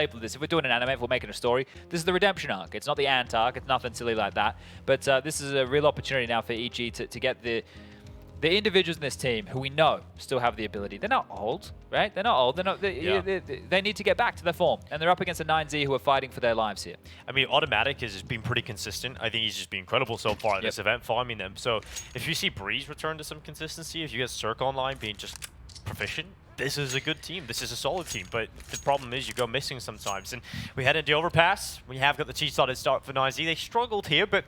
label this. If we're doing an anime, if we're making a story, this is the redemption arc. It's not the Ant arc. It's nothing silly like that. But this is a real opportunity now for EG to get the individuals in this team who we know still have the ability. They're not old, right? They're not old. They're not. They need to get back to their form, and they're up against a 9Z who are fighting for their lives here. I mean, autimatic has just been pretty consistent. I think he's just been incredible so far at this event, farming them. So if you see Breeze return to some consistency, if you get CeRq online being just proficient, this is a good team. This is a solid team. But the problem is you go missing sometimes. And we head into Overpass. We have got the T-started start for 9Z. They struggled here, but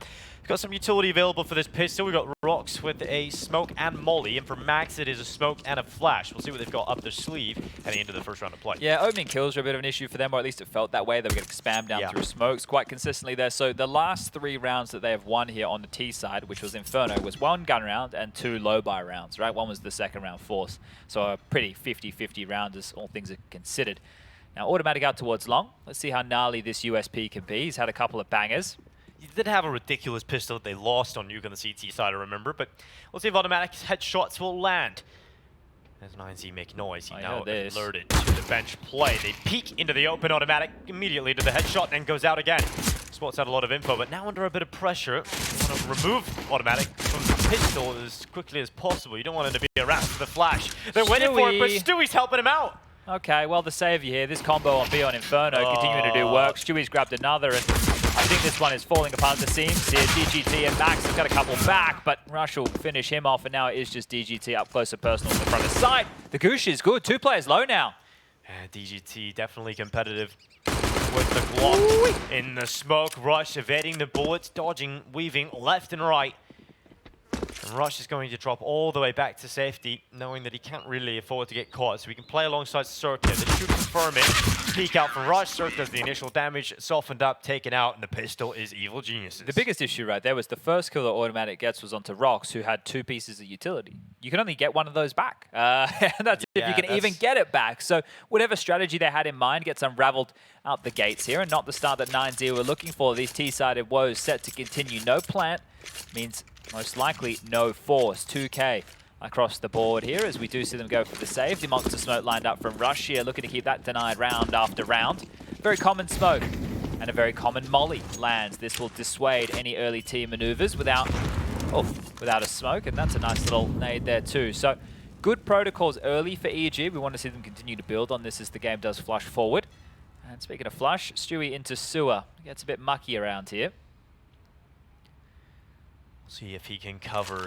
got some utility available for this pistol. We've got Rocks with a smoke and molly, and for Max it is a smoke and a flash. We'll see what they've got up their sleeve heading into the first round of play. Yeah, opening kills are a bit of an issue for them, or at least it felt that way. They were getting spammed down through smokes quite consistently there. So the last 3 rounds that they have won here on the T side, which was Inferno, was 1 gun round and 2 low-buy rounds, right? One was the second round Force. So a pretty 50-50 round as all things are considered. Now, autimatic out towards long. Let's see how gnarly this USP can be. He's had a couple of bangers. He did have a ridiculous pistol that they lost on Nuke on the CT side, I remember, but we'll see if autimatic's headshots will land. As 9Z make noise, he now alerted to the bench play. They peek into the open, autimatic immediately to the headshot and goes out again. Spots out a lot of info, but now under a bit of pressure. You want to remove autimatic from the pistol as quickly as possible. You don't want him to be around for the flash. They're waiting for it, but Stewie's helping him out. Okay, well, the savior here. This combo on B on Inferno continuing to do work. Stewie's grabbed another, and I think this one is falling apart at the seams here. DGT and Max have got a couple back, but Rush will finish him off, and now it is just DGT up close and personal to the front of the side. The Goosh is good. 2 players low now. DGT definitely competitive with the Glock in the smoke. Rush evading the bullets, dodging, weaving left and right. And Rush is going to drop all the way back to safety, knowing that he can't really afford to get caught. So we can play alongside CeRq here. The two confirm it. Peek out from Rush. CeRq does the initial damage, softened up, taken out, and the pistol is Evil Geniuses. The biggest issue right there was the first kill that autimatic gets was onto Rocks, who had 2 pieces of utility. You can only get one of those back. That's if you can even get it back. So whatever strategy they had in mind gets unraveled out the gates here, and not the start that 9-0 were looking for. These T-sided woes set to continue. No plant means most likely no Force. 2K across the board here as we do see them go for the save. The monster smoke lined up from Rush here, looking to keep that denied round after round. Very common smoke and a very common molly lands. This will dissuade any early team maneuvers without a smoke, and that's a nice little nade there too. So good protocols early for EG. We want to see them continue to build on this as the game does flush forward. And speaking of flush, Stewie into sewer. Gets a bit mucky around here. See if he can cover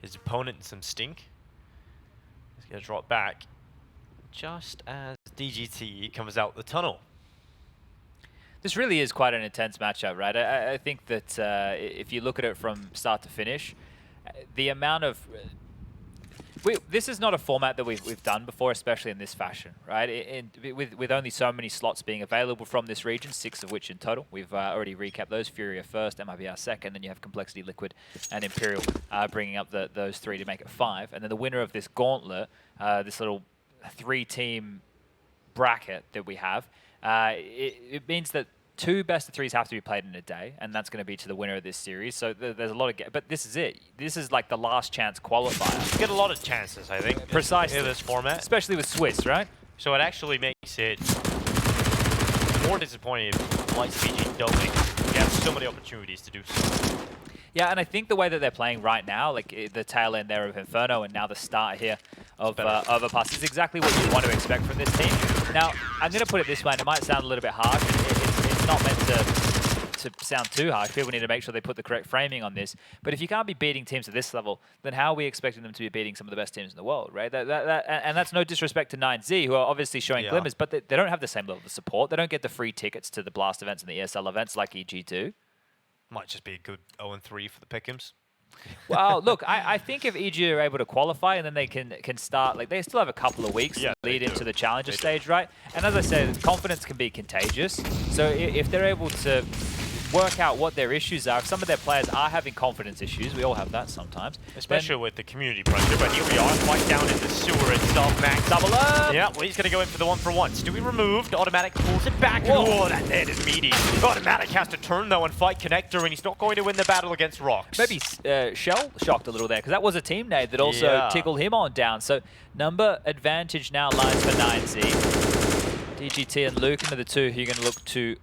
his opponent in some stink. He's going to drop back just as DGT comes out the tunnel. This really is quite an intense matchup, right? I think that if you look at it from start to finish, the amount of... this is not a format that we've done before, especially in this fashion, right? With only so many slots being available from this region, 6 of which in total. We've already recapped those. Furia first, MIBR second, then you have Complexity, Liquid, and Imperial bringing up those 3 to make it 5. And then the winner of this gauntlet, this little 3-team bracket that we have, it means that 2 best-of-3s have to be played in a day, and that's going to be to the winner of this series. So there's a lot of... But this is it. This is like the last chance qualifier. You get a lot to chances, I think. Precisely. In this format. Especially with Swiss, right? So it actually makes it more disappointing if Lightspeed don't make it. You have so many opportunities to do so. Yeah, and I think the way that they're playing right now, like the tail end there of Inferno and now the start here of Overpass, is exactly what you want to expect from this team. Now, I'm going to put it this way, and it might sound a little bit harsh. It's not meant to sound too harsh. People need to make sure they put the correct framing on this. But if you can't be beating teams at this level, then how are we expecting them to be beating some of the best teams in the world, right? And that's no disrespect to 9Z, who are obviously showing glimmers, but they don't have the same level of support. They don't get the free tickets to the Blast events and the ESL events like EG do. Might just be a good 0-3 for the Pick'ems. Well, look, I think if EG are able to qualify and then they can start, like they still have a couple of weeks to lead into the challenger stage, right? And as I said, confidence can be contagious. So if they're able to work out what their issues are, if some of their players are having confidence issues, we all have that sometimes. Especially with the community pressure, but here we are, quite down in the sewer itself. Max double up! Yeah, well, he's going to go in for the 1-for-1. Stewie removed, autimatic pulls it back. Oh, that head is meaty. Autimatic has to turn though and fight Connector, and he's not going to win the battle against Rocks. Maybe Shell shocked a little there, because that was a team nade that also tickled him on down. So number advantage now lies for 9Z. DGT and Lucan are the two who are going to look to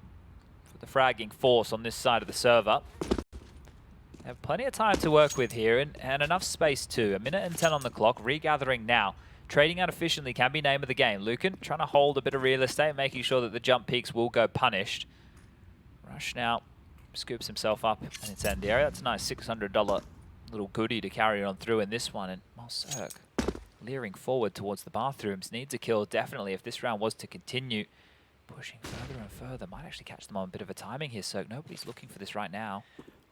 for the fragging force on this side of the server. They have plenty of time to work with here and enough space too. 1:10 on the clock, regathering now. Trading out efficiently can be name of the game. Lucan trying to hold a bit of real estate, making sure that the jump peaks will go punished. Rush now scoops himself up an incendiary. That's a nice $600 little goodie to carry on through in this one. And CeRq leering forward towards the bathrooms. Needs a kill definitely if this round was to continue. Pushing further and further. Might actually catch them on a bit of a timing here, CeRq. Nobody's looking for this right now.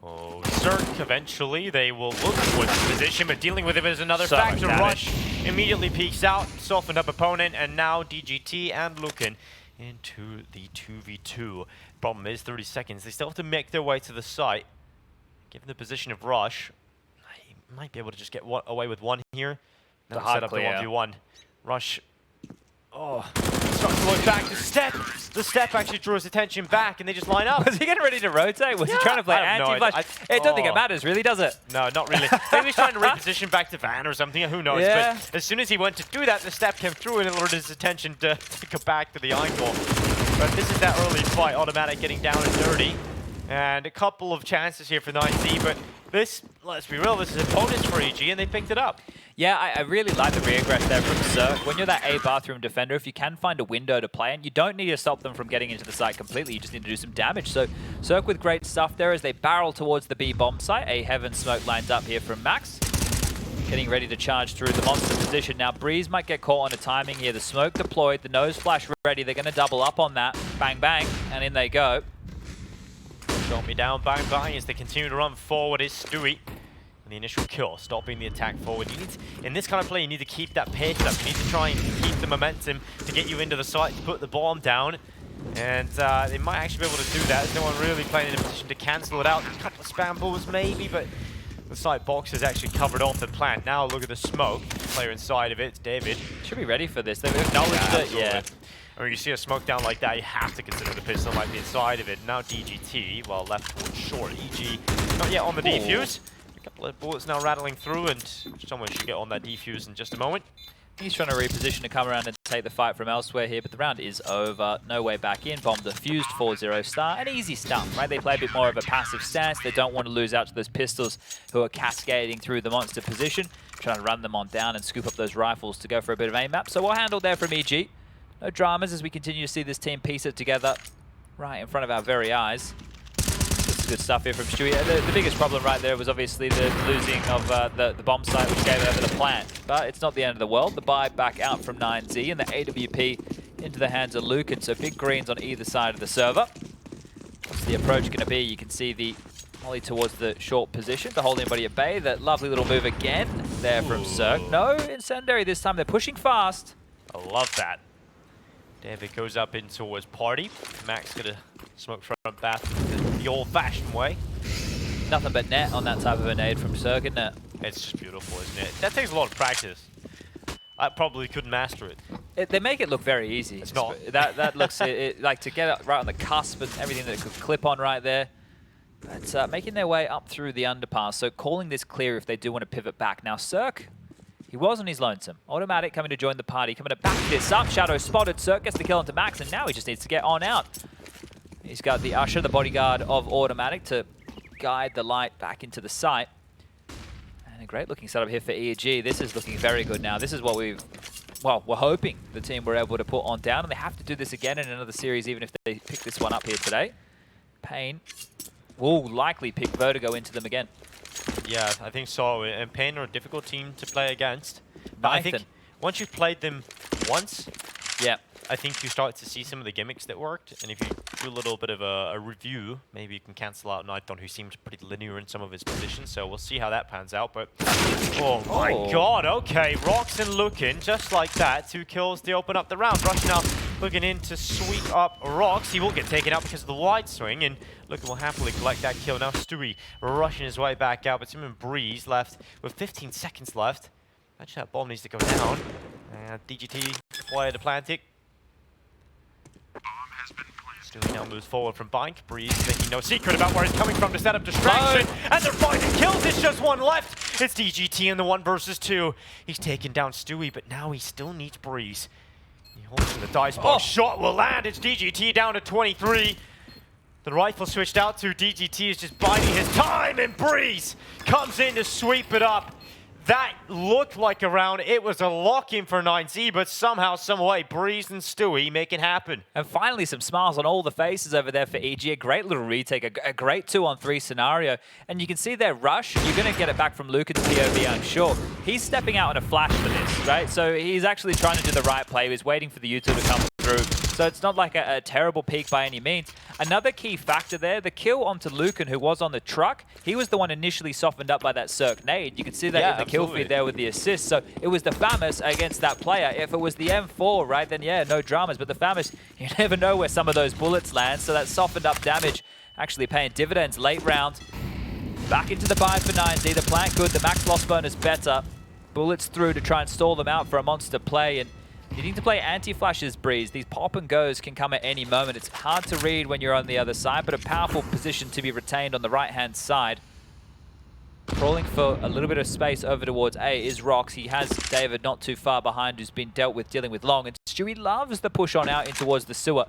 Oh, CeRq eventually, they will look towards the position, but dealing with him is another So factor. much Rush immediately peeks out, softened up opponent, and now DGT and Lucan into the 2v2. Problem is, 30 seconds. They still have to make their way to the site. Given the position of Rush, he might be able to just get away with one here. Now set up the 1v1. Rush, starts to look back. The step actually drew his attention back, and they just line up. Was he getting ready to rotate? Was he trying to play anti-flash? I don't think it matters, really, does it? No, not really. Maybe he's trying to reposition back to Van or something. Who knows? Yeah. But as soon as he went to do that, the step came through and it lured his attention to go back to the angle. But this is that early fight. Autimatic getting down and dirty. And a couple of chances here for 9Z, but this, let's be real, this is a bonus for EG, and they picked it up. Yeah, I really like the re-aggress there from CeRq. When you're that A bathroom defender, if you can find a window to play in, you don't need to stop them from getting into the site completely. You just need to do some damage. So CeRq with great stuff there as they barrel towards the B bomb site. A heaven smoke lines up here from Max. Getting ready to charge through the monster position. Now, Breeze might get caught on a timing here. The smoke deployed, the nose flash ready. They're going to double up on that. Bang, bang, and in they go. Shot me down, bang, bang, as they continue to run forward is Stewie. The initial kill, stopping the attack forward. You need to, in this kind of play, you need to keep that pace up. You need to try and keep the momentum to get you into the site, to put the bomb down. And they might actually be able to do that. There's no one really playing in a position to cancel it out. A couple of spam balls maybe, but the site box is actually covered off the plant. Now look at the smoke. Player inside of it, it's David. Should be ready for this. They've acknowledged it, yeah. I mean, you see a smoke down like that, you have to consider the pistol might be inside of it. Now DGT, while left towards short. EG not yet on the defuse. A couple of bullets now rattling through, and someone should get on that defuse in just a moment. He's trying to reposition to come around and take the fight from elsewhere here, but the round is over. No way back in. Bomb defused, 4-0 star. An easy stuff, right? They play a bit more of a passive stance. They don't want to lose out to those pistols who are cascading through the monster position, trying to run them on down and scoop up those rifles to go for a bit of aim map. So well handled there from EG. No dramas as we continue to see this team piece it together right in front of our very eyes. Good stuff here from Stewie. The biggest problem right there was obviously the losing of the bomb site, which gave over the plant. But it's not the end of the world. The buy back out from 9Z and the AWP into the hands of Lucan. So big greens on either side of the server. What's the approach going to be? You can see the molly towards the short position to hold anybody at bay. That lovely little move again there from CeRq. No incendiary this time. They're pushing fast. I love that. David goes up in towards party. Max gonna smoke front bath the old-fashioned way. Nothing but net on that type of a nade from CeRq, isn't it? It's just beautiful, isn't it? That takes a lot of practice. I probably couldn't master it. They make it look very easy. It's not. That looks like to get it right on the cusp and everything that it could clip on right there. But making their way up through the underpass, so calling this clear if they do want to pivot back. Now CeRq, he was on his lonesome. Autimatic coming to join the party, coming to back this up. Shadow spotted, CeRq gets the kill onto Max, and now he just needs to get on out. He's got the Usher, the bodyguard of Autimatic, to guide the light back into the site. And a great looking setup here for EG. This is looking very good now. This is what we're hoping the team were able to put on down, and they have to do this again in another series, even if they pick this one up here today. Pain will likely pick Vertigo into them again. Yeah, I think so. And Pain are a difficult team to play against. But I think once you've played them once, yeah, I think you start to see some of the gimmicks that worked. And if you do a little bit of a review, maybe you can cancel out Nighthorn, who seems pretty linear in some of his positions. So we'll see how that pans out. But oh my god, okay. Rox and Lucan, just like that. 2 kills to open up the round. Rush now looking in to sweep up Rox. He will get taken out because of the wide swing. And Lucan will happily collect that kill. Now Stewie rushing his way back out. But it's him and Breeze left with 15 seconds left. Actually, that bomb needs to go down. And DGT deployed the plantic. Stewie now moves forward from Bank. Breeze making no secret about where he's coming from to set up distraction. And they're finding kills. It's just one left. It's DGT in the 1 versus 2. He's taken down Stewie, but now he still needs Breeze. He holds in the dice box. Shot will land. It's DGT down to 23. The rifle switched out to DGT is just biding his time, and Breeze comes in to sweep it up. That looked like a round. It was a lock-in for 9Z, but somehow, someway, Breeze and Stewie make it happen. And finally, some smiles on all the faces over there for EG. A great little retake, a great 2-on-3 scenario. And you can see their rush. You're going to get it back from Lucan's POV, I'm sure. He's stepping out on a flash for this, right? So he's actually trying to do the right play. He's waiting for the U2 to come through. So it's not like a terrible peak by any means. Another key factor there, the kill onto Lucan, who was on the truck. He was the one initially softened up by that CeRq nade. You can see that in the kill feed there with the assist. So it was the Famus against that player. If it was the M4, right, then yeah, no dramas. But the Famus, you never know where some of those bullets land. So that softened up damage actually paying dividends late round. Back into the buy for 9Z. The plant good, the max loss bonus better. Bullets through to try and stall them out for a monster play. And you need to play anti-flashes, Breeze. These pop and goes can come at any moment. It's hard to read when you're on the other side, but a powerful position to be retained on the right-hand side. Crawling for a little bit of space over towards A is Rox. He has David not too far behind, who's been dealt with dealing with long. And Stewie loves the push on out in towards the sewer.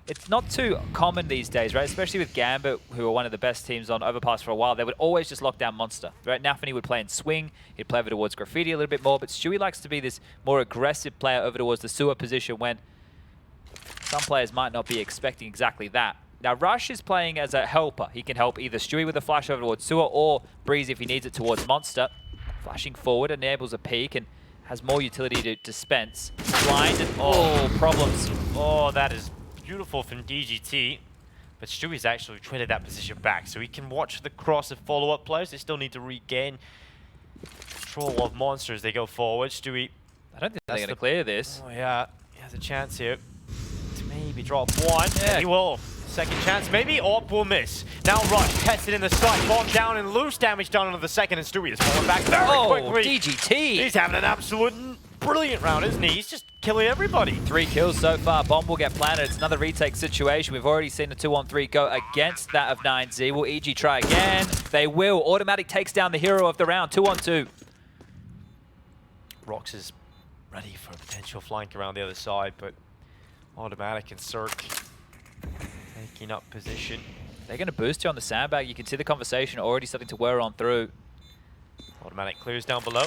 It's not too common these days, right? Especially with Gambit, who are one of the best teams on Overpass for a while. They would always just lock down Monster, right? Nafany would play in swing. He'd play over towards Graffiti a little bit more. But Stewie likes to be this more aggressive player over towards the sewer position when some players might not be expecting exactly that. Now, Rush is playing as a helper. He can help either Stewie with a flash over towards sewer or Breeze if he needs it towards Monster. Flashing forward enables a peek and has more utility to dispense. Blinded. Oh, problems. Oh, that is beautiful from DGT, but Stewie's actually traded that position back, so he can watch the cross and follow-up players. They still need to regain control of monsters. They go forward. Stewie, I don't think they're going to clear this. Oh yeah, he has a chance here to maybe drop one. Yeah, he will. Second chance, maybe. Orp will miss. Now Rush tested in the sight, bomb down and loose damage done onto the second, and Stewie is falling back very quickly. DGT! He's having an absolute brilliant round, isn't he? He's just killing everybody. 3 kills so far. Bomb will get planted. It's another retake situation. We've already seen a 2-on-3 go against that of 9Z. Will EG try again? They will. Autimatic takes down the hero of the round. 2-on-2. Rox is ready for a potential flank around the other side, but Autimatic and CeRq taking up position. They're going to boost you on the sandbag. You can see the conversation already starting to wear on through. Autimatic clears down below.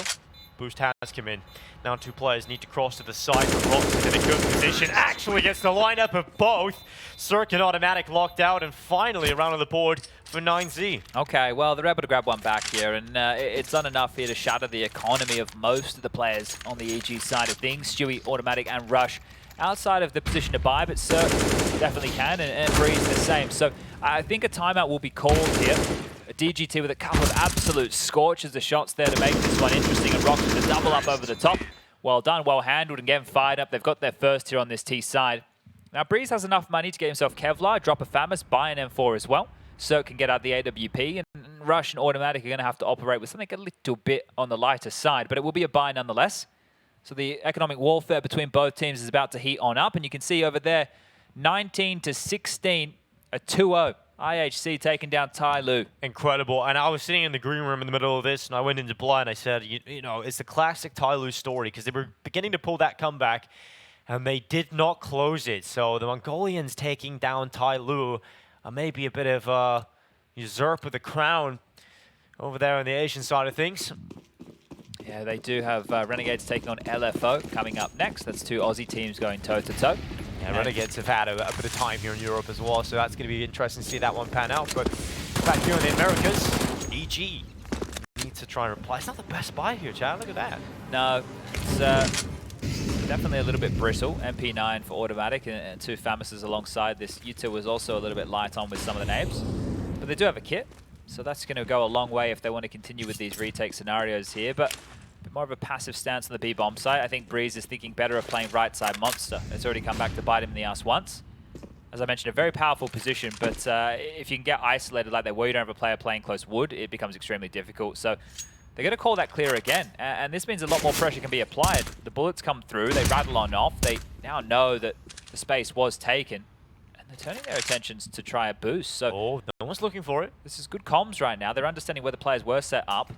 Boost has come in. Now 2 players need to cross to the side, but Rox is in a good position. Actually gets the lineup of both. CeRq and Autimatic locked out, and finally around on the board for 9Z. Okay, well, they're able to grab one back here, and it's done enough here to shatter the economy of most of the players on the EG side of things. Stewie, Autimatic, and Rush outside of the position to buy, but CeRq definitely can, and Breeze the same. So I think a timeout will be called here. A DGT with a couple of absolute scorches of shots there to make this one interesting, and Rox with a double up over the top. Well done, well handled, and getting fired up. They've got their first here on this T side. Now Breeze has enough money to get himself Kevlar, drop a Famus, buy an M4 as well. CeRq can get out the AWP, and Rush and Autimatic are going to have to operate with something a little bit on the lighter side, but it will be a buy nonetheless. So the economic warfare between both teams is about to heat on up, and you can see over there, 19-16, a 2-0. IHC taking down Tai Lu. Incredible. And I was sitting in the green room in the middle of this, and I went into Bly and I said, you know, it's the classic Tai Lu story, because they were beginning to pull that comeback, and they did not close it. So the Mongolians taking down Tai Lu, maybe a bit of usurp of the crown over there on the Asian side of things. Yeah, they do have Renegades taking on LFO coming up next. That's 2 Aussie teams going toe-to-toe. Yeah, Renegades have had a bit of time here in Europe as well, so that's going to be interesting to see that one pan out. But back here in the Americas, EG needs to try and reply. It's not the best buy here, Chad. Look at that. No, it's definitely a little bit brittle. MP9 for Autimatic and 2 Famuses alongside this. U2 was also a little bit light on with some of the names. But they do have a kit, so that's going to go a long way if they want to continue with these retake scenarios here. But more of a passive stance on the B-bomb side. I think Breeze is thinking better of playing right side Monster. It's already come back to bite him in the ass once. As I mentioned, a very powerful position, but if you can get isolated like they were, you don't have a player playing close wood, it becomes extremely difficult. So they're going to call that clear again, and this means a lot more pressure can be applied. The bullets come through, they rattle on off, they now know that the space was taken, and they're turning their attentions to try a boost. So oh, no one's looking for it. This is good comms right now. They're understanding where the players were set up.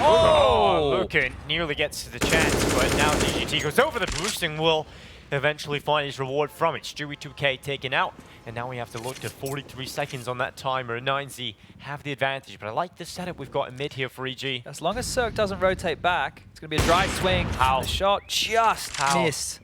Oh! Lucan nearly gets to the chance, but now DGT goes over the boost and will eventually find his reward from it. Stewie 2K taken out, and now we have to look to 43 seconds on that timer. 9Z have the advantage, but I like the setup we've got in mid here for EG. As long as CeRq doesn't rotate back, it's going to be a dry swing. How? The shot just missed.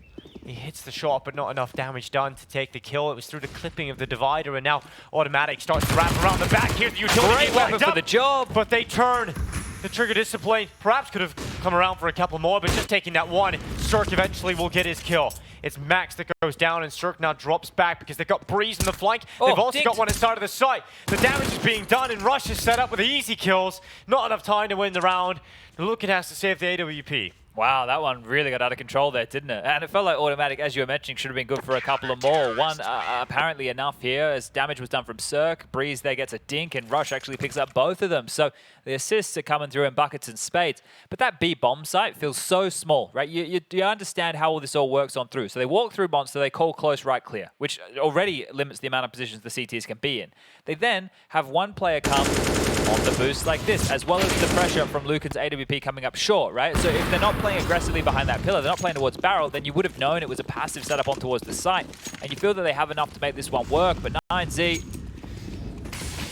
He hits the shot, but not enough damage done to take the kill. It was through the clipping of the divider, and now autimatic starts to wrap around the back. Here's the utility. Great weapon for the job. But they turn. The trigger discipline perhaps could have come around for a couple more, but just taking that one, CeRq eventually will get his kill. It's Max that goes down, and CeRq now drops back because they've got Breeze in the flank. They've also got one inside of the site. The damage is being done, and Rush is set up with the easy kills. Not enough time to win the round. Lucan has to save the AWP. Wow, that one really got out of control there, didn't it? And it felt like autimatic, as you were mentioning, should have been good for a couple of more. One, apparently enough here, as damage was done from CeRq. Breeze there gets a dink, and Rush actually picks up both of them. So the assists are coming through in buckets and spades. But that B bomb site feels so small, right? You understand how all this all works on through. So they walk through monster, they call close right clear, which already limits the amount of positions the CTs can be in. They then have one player come on the boost like this, as well as the pressure from Lucan's AWP coming up short, right? So if they're not playing aggressively behind that pillar, they're not playing towards barrel, then you would have known it was a passive setup on towards the site. And you feel that they have enough to make this one work, but 9Z,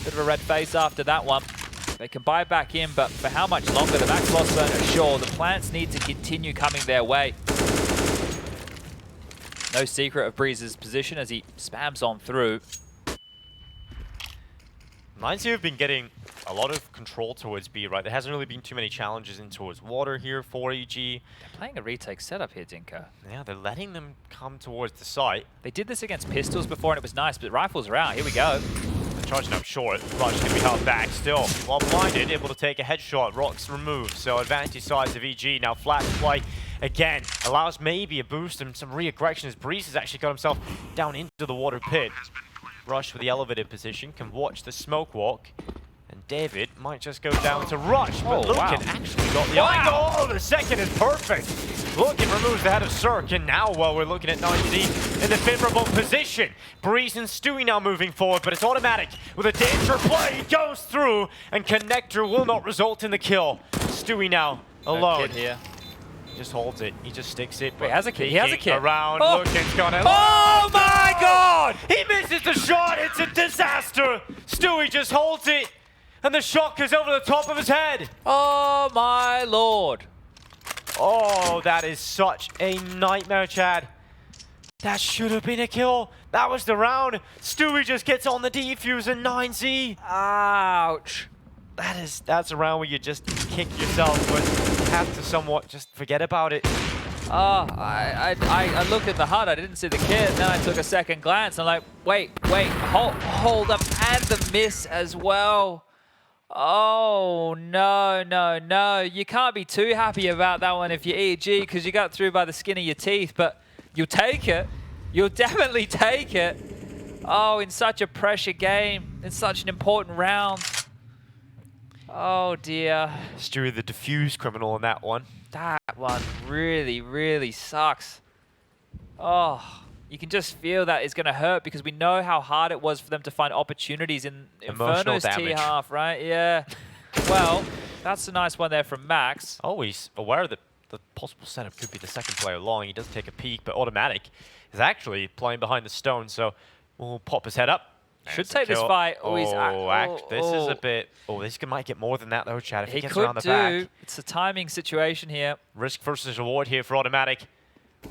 bit of a red face after that one. They can buy back in, but for how much longer? The max loss zone is sure. The plants need to continue coming their way. No secret of Breeze's position as he spams on through. 9Z have been getting a lot of control towards B, right? There hasn't really been too many challenges in towards water here for EG. They're playing a retake setup here, Dinko. Yeah, they're letting them come towards the site. They did this against pistols before and it was nice, but rifles are out. Here we go. They're charging up short. Rush can be held back still. While blinded, able to take a headshot. Rocks removed. So advantage sides of EG. Now flat play again. Allows maybe a boost and some re-aggression as Breeze has actually got himself down into the water pit. Rush with the elevated position can watch the smoke walk, and David might just go down to Rush, but Lucan actually got the angle. Oh, the second is perfect. Lucan removes the head of CeRq, and now we're looking at 9Z in the favorable position. Breeze and Stewie now moving forward, but it's autimatic with a danger play. He goes through, and Connector will not result in the kill. Stewie now alone. No kid here. He just holds it. He just sticks it. Wait, has a kid. He has a kid. Around. Oh. Lucan's gonna. Oh my God! He misses the shot. It's a disaster. Stewie just holds it, and the shot goes over the top of his head. Oh my Lord! Oh, that is such a nightmare, Chad. That should have been a kill. That was the round. Stewie just gets on the defuse and 9Z. Ouch! That's a round where you just kick yourself, but you have to somewhat just forget about it. Oh, I looked at the HUD, I didn't see the kid, then I took a second glance, I'm like, wait, hold up, and the miss as well. Oh, no. You can't be too happy about that one if you're EG, because you got through by the skin of your teeth, but you'll take it. You'll definitely take it. Oh, in such a pressure game, in such an important round. Oh dear. Stewie the diffuse criminal in that one. That one really sucks. Oh, you can just feel that it's going to hurt because we know how hard it was for them to find opportunities in Inferno's T-half, right? Yeah. Well, that's a nice one there from Max. Oh, he's aware that the possible setup could be the second player long. He does take a peek, but autimatic is actually playing behind the stone, so we'll pop his head up. Should take this fight. This is a bit. Oh, this might get more than that though, Chad. If he gets around the back. It's a timing situation here. Risk versus reward here for autimatic.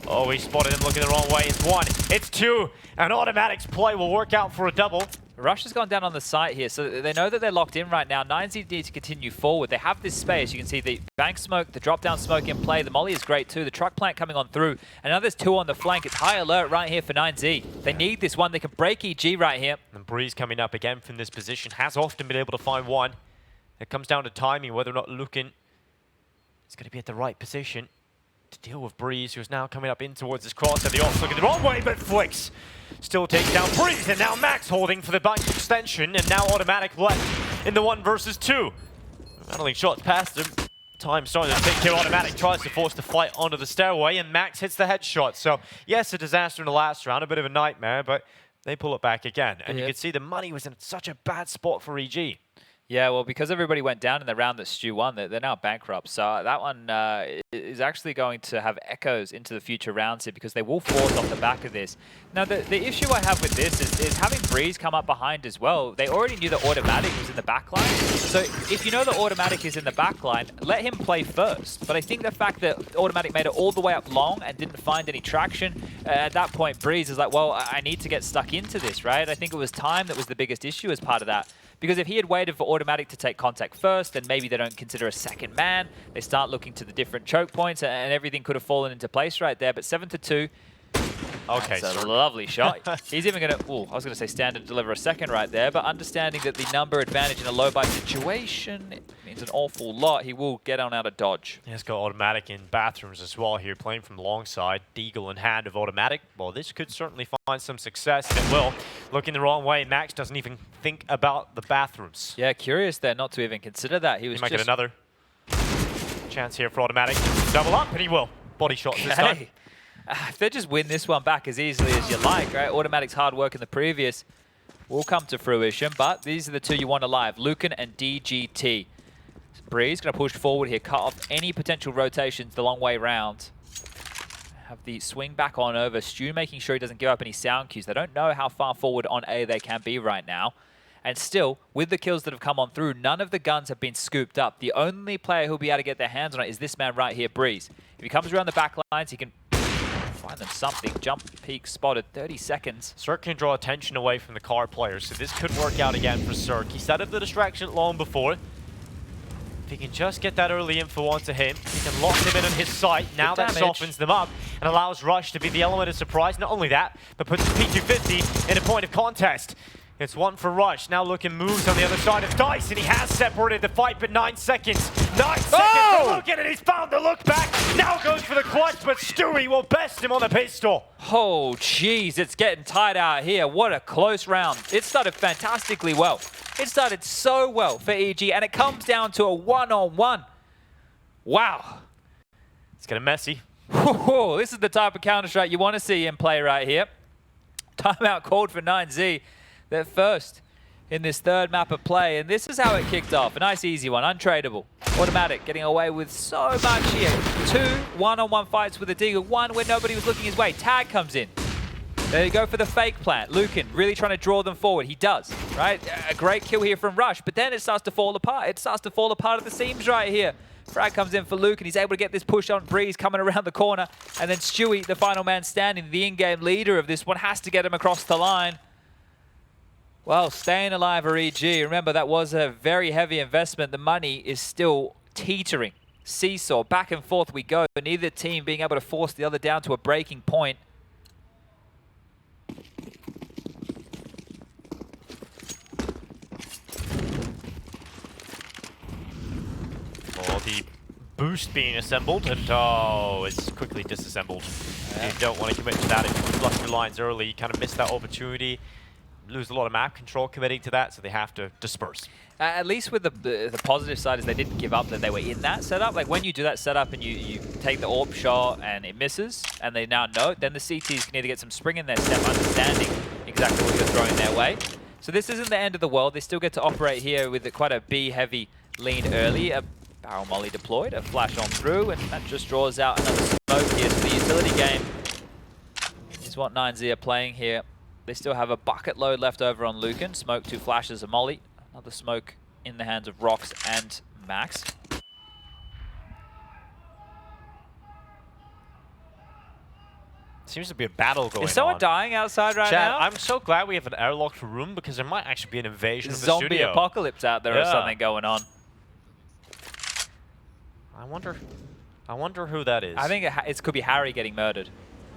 Oh, he spotted him looking the wrong way. It's one. It's two. And autimatic's play will work out for a double. Rush has gone down on the site here, so they know that they're locked in right now. 9Z need to continue forward. They have this space. You can see the bank smoke, the drop-down smoke in play. The molly is great too. The truck plant coming on through. And now there's two on the flank. It's high alert right here for 9Z. They need this one. They can break EG right here. And Breeze coming up again from this position. Has often been able to find one. It comes down to timing, whether or not Lucan is going to be at the right position to deal with Breeze, who's now coming up in towards his cross. And the ops looking the wrong way, but flicks. Still takes down Breeze, and now Max holding for the bank extension, and now autimatic left in the 1 versus 2. Rattling shots past him. Time starting to tick here. autimatic tries to force the fight onto the stairway, and Max hits the headshot. So, yes, a disaster in the last round, a bit of a nightmare, but they pull it back again. And you can see the money was in such a bad spot for EG. Yeah, well, because everybody went down in the round that Stu won, they're now bankrupt. So that one is actually going to have echoes into the future rounds here because they will force off the back of this. Now, the issue I have with this is having Breeze come up behind as well. They already knew that autimatic was in the backline. So if you know that autimatic is in the backline, let him play first. But I think the fact that autimatic made it all the way up long and didn't find any traction, at that point, Breeze is like, well, I need to get stuck into this, right? I think it was time that was the biggest issue as part of that. Because if he had waited for autimatic to take contact first, then maybe they don't consider a second man. They start looking to the different choke points, and everything could have fallen into place right there. But 7-2. Okay, that's a lovely shot. He's even going to, I was going to say stand and deliver a second right there, but understanding that the number advantage in a low buy situation, it means an awful lot. He will get on out of dodge. He's got autimatic in bathrooms as well here, playing from the long side. Deagle in hand of autimatic. Well, this could certainly find some success, and it will. Looking the wrong way, Max doesn't even think about the bathrooms. Yeah, curious there not to even consider that. He might get another chance here for autimatic. Double up, and he will. Body shot this time. If they just win this one back as easily as you like, right? Autimatic's hard work in the previous will come to fruition, but these are the two you want alive, Lucan and DGT. Breeze going to push forward here, cut off any potential rotations the long way round. Have the swing back on over. Stu making sure he doesn't give up any sound cues. They don't know how far forward on A they can be right now. And still, with the kills that have come on through, none of the guns have been scooped up. The only player who'll be able to get their hands on it is this man right here, Breeze. If he comes around the back lines, he can find them something. Jump peak spotted, 30 seconds. CeRq can draw attention away from the car players, so this could work out again for CeRq. He set up the distraction long before. If he can just get that early info onto him, he can lock him in on his sight. Now that softens them up and allows Rush to be the element of surprise. Not only that, but puts P250 in a point of contest. It's one for Rush. Now looking moves on the other side of Dice, and he has separated the fight, but 9 seconds. 9 seconds to look at it. He's found the look back. Now goes for the clutch, but Stewie will best him on the pistol. Oh, jeez, it's getting tight out here. What a close round. It started fantastically well. It started so well for EG, and it comes down to a one-on-one. Wow. It's getting messy. Whoa, this is the type of Counter-Strike you want to see in play right here. Timeout called for 9Z. They're first in this third map of play, and this is how it kicked off. A nice easy one, untradeable. Autimatic getting away with so much here. 2 one-on-one fights with a Deagle, 1 where nobody was looking his way. Tag comes in. There you go for the fake plant. Lucan really trying to draw them forward. He does, right? A great kill here from Rush, but then it starts to fall apart. It starts to fall apart at the seams right here. Frag comes in for Lucan. He's able to get this push on. Breeze coming around the corner, and then Stewie, the final man standing, the in-game leader of this one, has to get him across the line. Well, staying alive for EG. Remember, that was a very heavy investment. The money is still teetering. Seesaw, back and forth we go. Neither team being able to force the other down to a breaking point. Oh, the boost being assembled, and oh, it's quickly disassembled. Yeah. You don't want to commit to that. If you flush your lines early, you kind of miss that opportunity. Lose a lot of map control committing to that, so they have to disperse. At least with the positive side is they didn't give up, that they were in that setup. Like when you do that setup and you take the AWP shot and it misses, and they now know, then the CTs can either get some spring in their step, understanding exactly what you're throwing their way. So this isn't the end of the world. They still get to operate here with quite a B-heavy lean early. A barrel molly deployed, a flash on through, and that just draws out another smoke here. So the utility game is what 9Z are playing here. They still have a bucket load left over on Lucan. Smoke, 2 flashes, a molly. Another smoke in the hands of Rox and Max. Seems to be a battle going on. Is someone dying outside right now? I'm so glad we have an airlocked room, because there might actually be an invasion of the Zombie studio. apocalypse out there or something going on. I wonder who that is. I think it could be Harry getting murdered.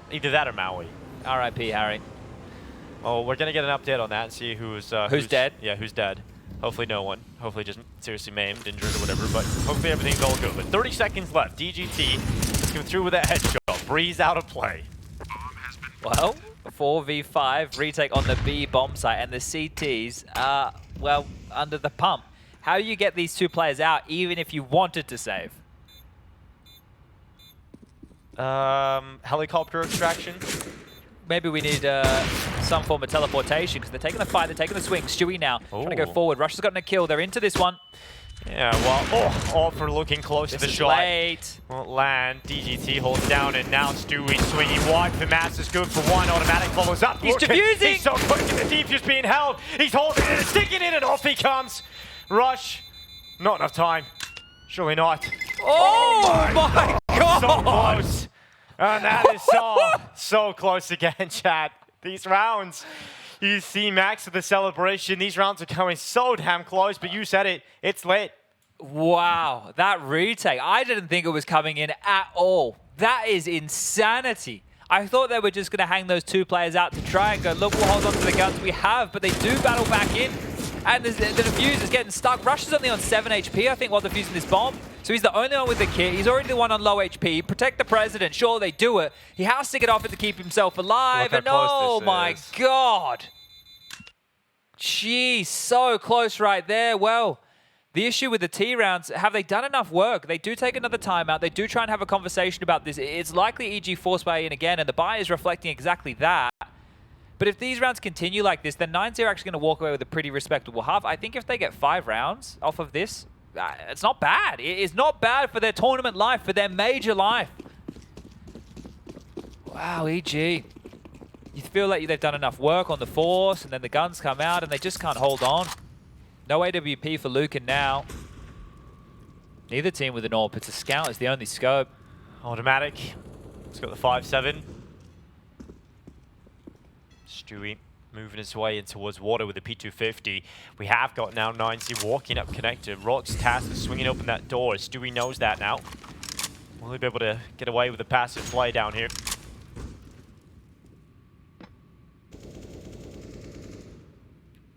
Either that or Maui. R.I.P. Harry. Oh, we're going to get an update on that and see who's dead. Yeah, who's dead. Hopefully no one. Hopefully just seriously maimed, injured, or whatever, but hopefully everything's all good. But 30 seconds left. DGT is coming through with that headshot. Breeze out of play. Well, 4v5 retake on the B bomb site, and the CTs are, well, under the pump. How do you get these 2 players out, even if you wanted to save? Helicopter extraction. Maybe we need some form of teleportation because they're taking the fight, they're taking the swing. Stewie now trying to go forward. Rush has gotten a kill. They're into this one. Yeah, well, Alfred looking close to the shot. Late. Won't land. DGT holds down, and now Stewie swinging wide for Mass is good for one. Autimatic follows up. He's defusing. He's so quick, and the defuse being held. He's holding it, sticking it, and off he comes. Rush. Not enough time. Surely not. Oh my God. So close. And that is so close again, chat. These rounds. You see Max with the celebration. These rounds are coming so damn close, but you said it. It's lit. Wow, that retake. I didn't think it was coming in at all. That is insanity. I thought they were just going to hang those two players out to try and go, look, we'll hold on to the guns we have, but they do battle back in. And the defuse is getting stuck. Rush is only on 7 HP, I think, while defusing this bomb. So he's the only one with the kit. He's already the one on low HP. Protect the president. Sure, they do it. He has to get off it to keep himself alive. And oh my God. Jeez, so close right there. Well, the issue with the T rounds, have they done enough work? They do take another timeout. They do try and have a conversation about this. It's likely EG force buy in again, and the buy is reflecting exactly that. But if these rounds continue like this, then 9-0 are actually going to walk away with a pretty respectable half. I think if they get 5 rounds off of this, it's not bad. It is not bad for their tournament life, for their major life. Wow, EG. You feel like they've done enough work on the force, and then the guns come out, and they just can't hold on. No AWP for Lucan now. Neither team with an AWP. It's a scout. It's the only scope. Autimatic. It's got the 5-7. Stewie moving his way in towards water with the P250. We have got now 9-0 walking up connected. Rock's task is swinging open that door. Stewie knows that now. Will he be able to get away with a passive play down here?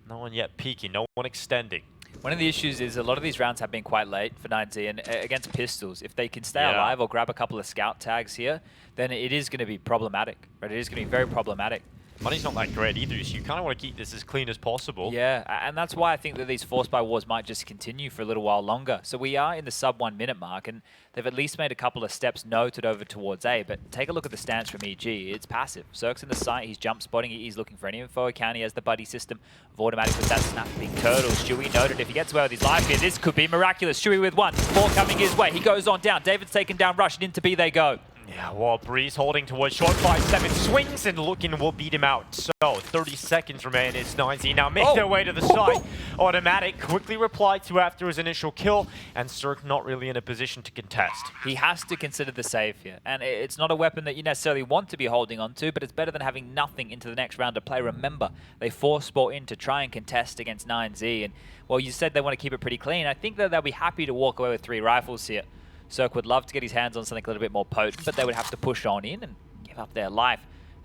No one yet peeking, no one extending. One of the issues is a lot of these rounds have been quite late for 9Z, and against pistols, if they can stay alive or grab a couple of scout tags here, then it is going to be problematic, right? It is going to be very problematic. Money's not that great either, so you kind of want to keep this as clean as possible. Yeah, and that's why I think that these force buy wars might just continue for a little while longer. So we are in the sub 1 minute mark, and they've at least made a couple of steps noted over towards A, but take a look at the stance from EG. It's passive. CeRq's in the site, he's jump spotting, he's looking for any info. County has the buddy system of automatic with that snapping turtle. Stewie noted if he gets away with his life here, this could be miraculous. Stewie with 1, 4 coming his way. He goes on down. David's taken down Rush, and into B they go. Yeah, well, Breeze holding towards short 5-7, swings and looking will beat him out. So 30 seconds remain. It's 9Z now make their way to the side. Autimatic quickly replied to after his initial kill, and CeRq not really in a position to contest. He has to consider the save here, and it's not a weapon that you necessarily want to be holding on to, but it's better than having nothing into the next round of play. Remember, they force sport in to try and contest against 9Z, and well, you said they want to keep it pretty clean. I think that they'll be happy to walk away with 3 rifles here. CeRq would love to get his hands on something a little bit more potent, but they would have to push on in and give up their life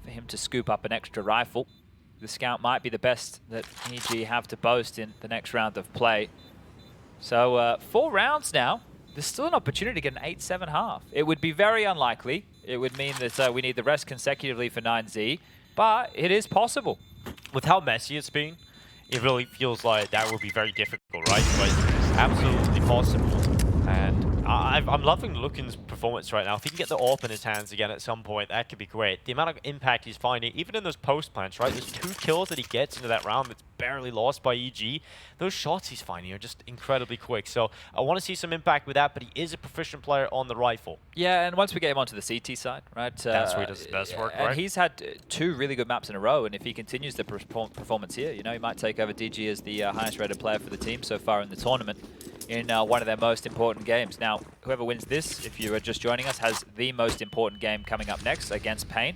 for him to scoop up an extra rifle. The scout might be the best that EG have to boast in the next round of play. So 4 rounds now. There's still an opportunity to get an 8-7 half. It would be very unlikely. It would mean that we need the rest consecutively for 9Z, but it is possible. With how messy it's been, it really feels like that would be very difficult, right? But it's absolutely possible. And I'm loving Lucan's performance right now. If he can get the AWP in his hands again at some point, that could be great. The amount of impact he's finding, even in those post plants, right? There's 2 kills that he gets into that round that's barely lost by EG. Those shots he's finding are just incredibly quick. So I want to see some impact with that, but he is a proficient player on the rifle. Yeah, and once we get him onto the CT side, right? That's where he does his best work, right? And he's had 2 really good maps in a row, and if he continues the performance here, you know, he might take over DG as the highest rated player for the team so far in the tournament in one of their most important games. Now, whoever wins this, if you are just joining us, has the most important game coming up next against Pain.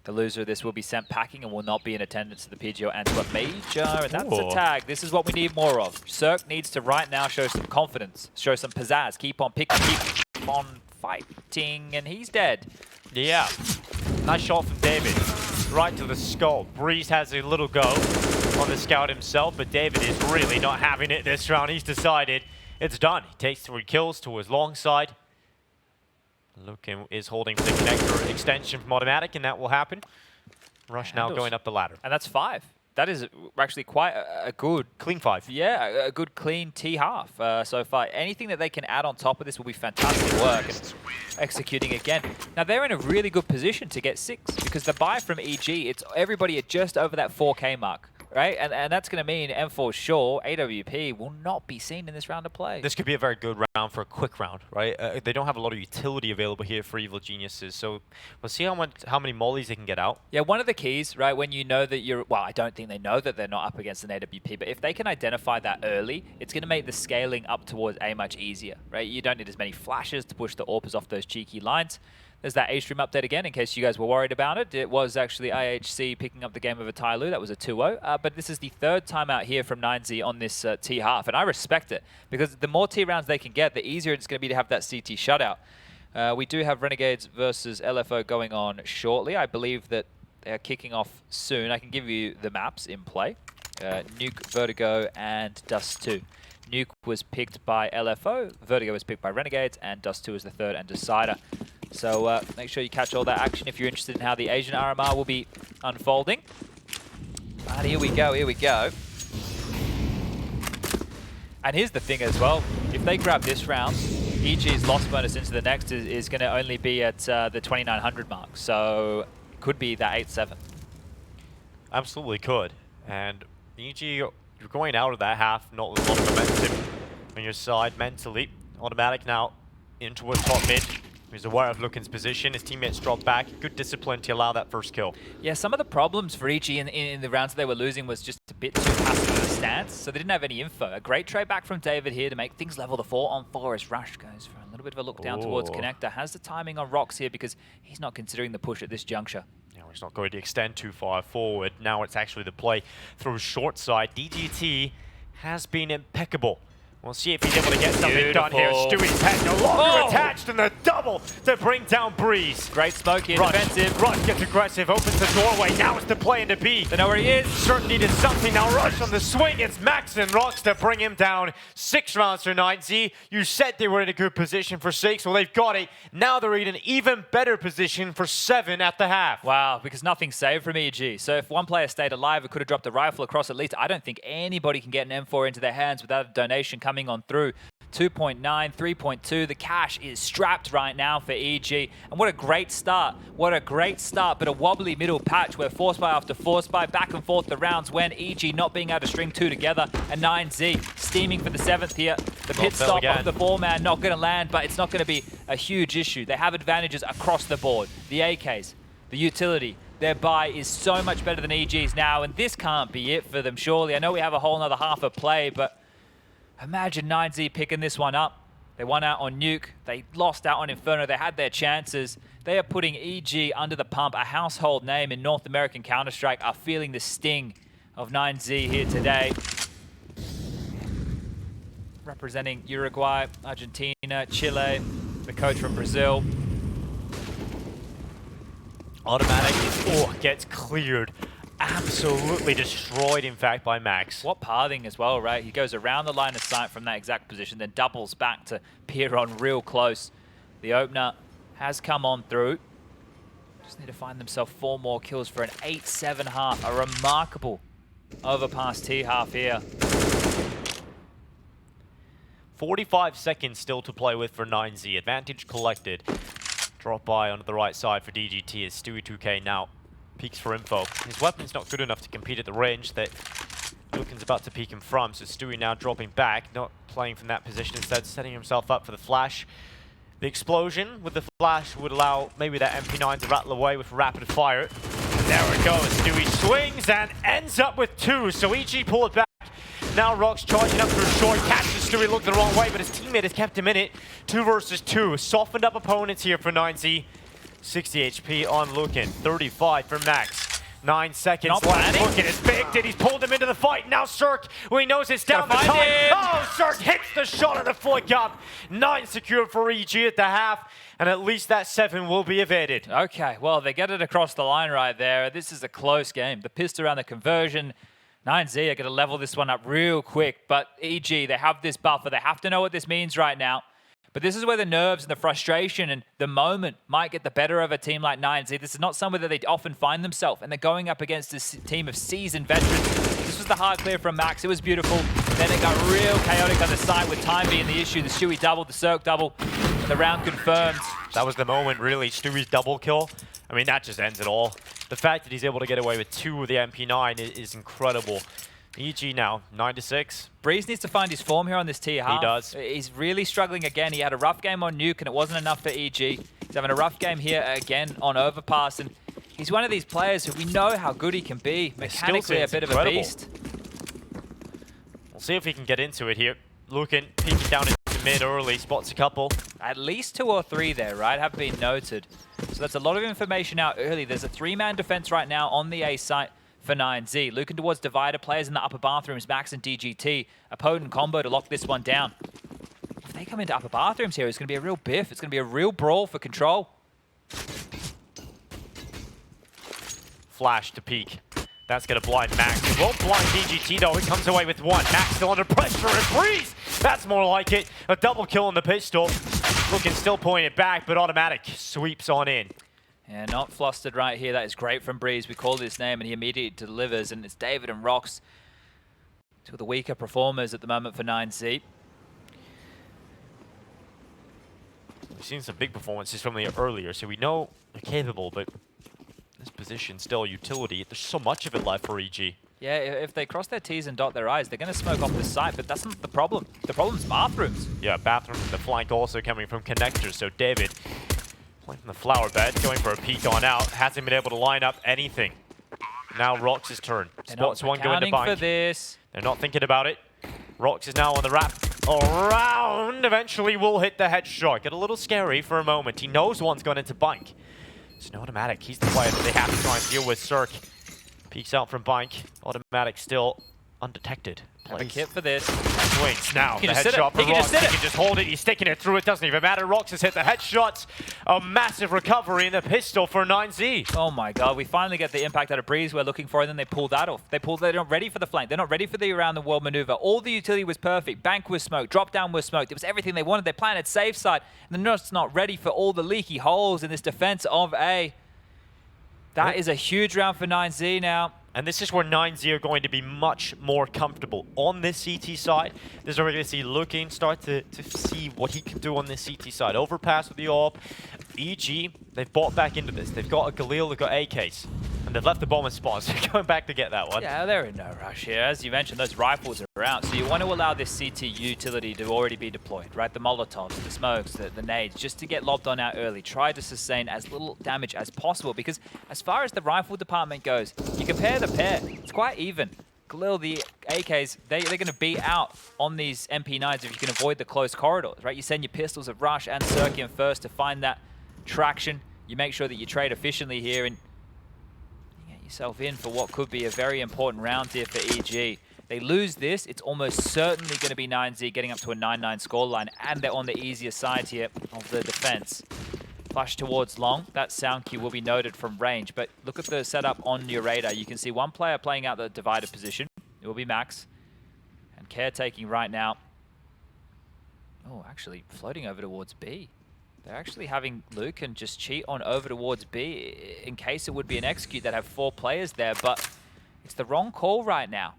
The loser of this will be sent packing and will not be in attendance at the PGL Antwerp Major, and that's a tag. This is what we need more of. CeRq needs to right now show some confidence, show some pizzazz, keep on picking, keep on fighting, and he's dead. Yeah, nice shot from David, right to the skull. Breeze has a little go on the scout himself, but David is really not having it this round. He's decided it's done. He takes 3 kills to his long side. Lucan is holding for the connector extension from Autimatic, and that will happen. Rush now going up the ladder. And that's 5. that is actually quite a good... Clean 5. Yeah, a good clean T-half so far. Anything that they can add on top of this will be fantastic work. And executing again. Now, they're in a really good position to get 6 because the buy from EG, it's everybody at just over that 4K mark. Right, and that's going to mean M4 sure AWP will not be seen in this round of play. This could be a very good round for a quick round, right? They don't have a lot of utility available here for Evil Geniuses, so we'll see how many mollies they can get out. Yeah, one of the keys, right, when you know that you're, well, I don't think they know that they're not up against an AWP, but if they can identify that early, it's going to make the scaling up towards A much easier, right? You don't need as many flashes to push the AWPers off those cheeky lines. There's that A-Stream update again, in case you guys were worried about it. It was actually IHC picking up the game over Tyloo. That was a 2-0. But this is the third time out here from 9Z on this T-half, and I respect it, because the more T-rounds they can get, the easier it's going to be to have that CT shutout. We do have Renegades versus LFO going on shortly. I believe that they're kicking off soon. I can give you the maps in play. Nuke, Vertigo, and Dust 2. Nuke was picked by LFO, Vertigo was picked by Renegades, and Dust 2 is the third and decider. So make sure you catch all that action if you're interested in how the Asian RMR will be unfolding. But here we go, here we go. And here's the thing as well, if they grab this round, EG's loss bonus into the next is going to only be at the 2900 mark. So it could be that 8-7. Absolutely could. And EG, you're going out of that half, not with a lot of momentum on your side mentally. Autimatic now into a top mid. He's aware of Lukin's position. His teammates drop back. Good discipline to allow that first kill. Yeah, some of the problems for EG in the rounds they were losing was just a bit too passive in the stance, so they didn't have any info. A great trade back from David here to make things level. The 4-on-4 as Rush goes for a little bit of a look down towards Connector. Has the timing on Rocks here because he's not considering the push at this juncture. Yeah, he's not going to extend too far forward. Now it's actually the play through short side. DGT has been impeccable. We'll see if he's able to get something done here. Stewie's head no longer attached, and the double to bring down Breeze. Great smoke here, defensive. Rush gets aggressive, opens the doorway. Now it's the play into B. They know where he is. CeRq needed something. Now Rush on the swing. It's Max and Rocks to bring him down. 6 rounds for 9Z. You said they were in a good position for 6, well, they've got it. Now they're in an even better position for 7 at the half. Wow, because nothing saved from EG. So if one player stayed alive, it could have dropped a rifle across at least. I don't think anybody can get an M4 into their hands without a donation coming on through. 2.9, 3.2. The cash is strapped right now for EG. And what a great start. What a great start, but a wobbly middle patch where force buy after force buy, back and forth the rounds when EG not being able to string 2 together. And 9Z steaming for the 7th here. The pit stop of the 4-man not going to land, but it's not going to be a huge issue. They have advantages across the board. The AKs, the utility, their buy is so much better than EG's now, and this can't be it for them, surely. I know we have a whole nother half of play, but imagine 9Z picking this one up. They won out on Nuke. They lost out on Inferno. They had their chances. They are putting EG under the pump. A household name in North American Counter-Strike are feeling the sting of 9Z here today. Representing Uruguay, Argentina, Chile, the coach from Brazil. Autimatic gets cleared. Absolutely destroyed, in fact, by Max. What pathing as well, right? He goes around the line of sight from that exact position, then doubles back to peer on real close. The opener has come on through. Just need to find themselves 4 more kills for an 8-7 half. A remarkable overpass T-half here. 45 seconds still to play with for 9Z. Advantage collected. Drop by onto the right side for DGT as Stewie 2K now peeks for info. His weapon's not good enough to compete at the range that Lukin's about to peek him from, so Stewie now dropping back, not playing from that position, instead setting himself up for the flash. The explosion with the flash would allow maybe that MP9 to rattle away with rapid fire. And there it goes. Stewie swings and ends up with 2, so EG pull it back. Now Rock's charging up through short, catches Stewie, looked the wrong way, but his teammate has kept him in it. 2 versus 2. Softened up opponents here for 9Z. 60 HP on Lukin, 35 for Max. 9 seconds left. Lukin is picked and he's pulled him into the fight. Now CeRq, who he knows it's down the time. Oh, CeRq hits the shot of the flick up. 9 secured for EG at the half, and at least that 7 will be evaded. Okay, well, they get it across the line right there. This is a close game. The pistol around the conversion. 9Z are going to level this one up real quick, but EG, they have this buffer. They have to know what this means right now. But this is where the nerves and the frustration and the moment might get the better of a team like 9Z. This is not somewhere that they often find themselves, and they're going up against this team of seasoned veterans. This was the hard clear from Max. It was beautiful. Then it got real chaotic on the side with time being the issue. The Stewie double, the CeRq double, and the round confirmed. That was the moment, really. Stewie's double kill. I mean, that just ends it all. The fact that he's able to get away with 2 with the MP9 is incredible. EG now, 9-6. Breeze needs to find his form here on this tier half. He does. He's really struggling again. He had a rough game on Nuke, and it wasn't enough for EG. He's having a rough game here again on Overpass, and he's one of these players who we know how good he can be. Mechanically, a bit of a beast. We'll see if he can get into it here. Lucan peeking down into mid early, spots a couple. At least 2 or 3 there, right, have been noted. So that's a lot of information out early. There's a 3-man defense right now on the A site for 9Z. Looking towards divider, players in the upper bathrooms, Max and DGT. A potent combo to lock this one down. If they come into upper bathrooms here, it's going to be a real biff. It's going to be a real brawl for control. Flash to peek. That's going to blind Max. It won't blind DGT though. He comes away with 1. Max still under pressure and Breeze. That's more like it. A double kill on the pistol. Looking still pointing it back, but autimatic sweeps on in. Yeah, not flustered right here. That is great from Breeze. We called his name and he immediately delivers. And it's David and Rox, 2 of the weaker performers at the moment for 9Z. We've seen some big performances from the earlier, so we know they're capable, but this position still utility. There's so much of it left for EG. Yeah, if they cross their T's and dot their I's, they're going to smoke off the site, but that's not the problem. The problem's bathrooms. Yeah, bathroom, the flank also coming from connectors, so David playing from the flower bed, going for a peek on out, hasn't been able to line up anything. Now Rox's turn. Spots one going to bank. For this. They're not thinking about it. Rox is now on the wrap around. Eventually will hit the headshot. Get a little scary for a moment. He knows one's going into bank. It's an autimatic. He's the player that they have to try and deal with. CeRq peeks out from bank. Autimatic still undetected. Have a kit for this. Swings now. The headshot for Rox. He can just hold it. He's sticking it through. It doesn't even matter. Rox has hit the headshots. A massive recovery in the pistol for 9Z. Oh my god, we finally get the impact out of Breeze we're looking for, and then they pull that off. They're not ready for the flank. They're not ready for the around the world maneuver. All the utility was perfect. Bank was smoked. Drop down was smoked. It was everything they wanted. They planted safe side, and they're just not ready for all the leaky holes in this defense of A. That is a huge round for 9Z now. And this is where 9Z are going to be much more comfortable. On this CT side, this is where we're going to see Lucan start to see what he can do on this CT side. Overpass with the AWP. EG, they've bought back into this. They've got a Galil, they've got AKs. And they've left the bomb in spawn, so they're going back to get that one. Yeah, they're in no rush here. As you mentioned, those rifles are out. So you want to allow this CT utility to already be deployed, right? The Molotovs, the smokes, the nades, just to get lobbed on out early. Try to sustain as little damage as possible, because as far as the rifle department goes, you compare the pair, it's quite even. Galil, the AKs, they're going to be out on these MP9s if you can avoid the close corridors, right? You send your pistols of Rush and CeRq in first to find that traction. You make sure that you trade efficiently here and get yourself in for what could be a very important round here for EG. They lose this, it's almost certainly going to be 9Z getting up to a 9-9 scoreline, and they're on the easier side here of the defense. Flash towards long. That sound cue will be noted from range, but look at the setup on your radar. You can see one player playing out the divided position. It will be Max. And caretaking right now. Oh, actually floating over towards B. They're actually having Lucan just cheat on over towards B in case it would be an execute that have 4 players there, but it's the wrong call right now.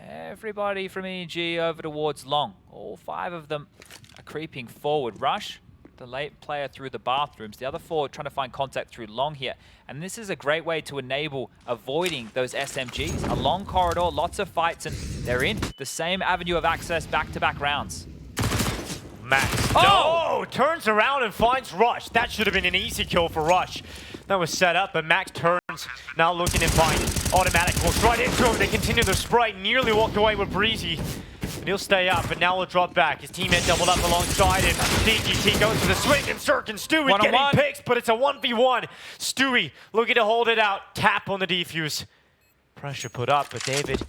Everybody from EG over towards long. All 5 of them are creeping forward. Rush, the late player through the bathrooms. The other 4 trying to find contact through long here. And this is a great way to enable avoiding those SMGs. A long corridor, lots of fights, and they're in the same avenue of access back-to-back rounds. Max, no! Turns around and finds Rush. That should have been an easy kill for Rush. That was set up, but Max turns, now looking to find autimatic. Walks right into him. They continue their sprite. Nearly walked away with Breezy. And he'll stay up, but now he'll drop back. His teammate doubled up alongside him. DGT goes for the swing, and CeRq and Stewie getting picks, but it's a 1v1. Stewie looking to hold it out. Tap on the defuse. Pressure put up, but David,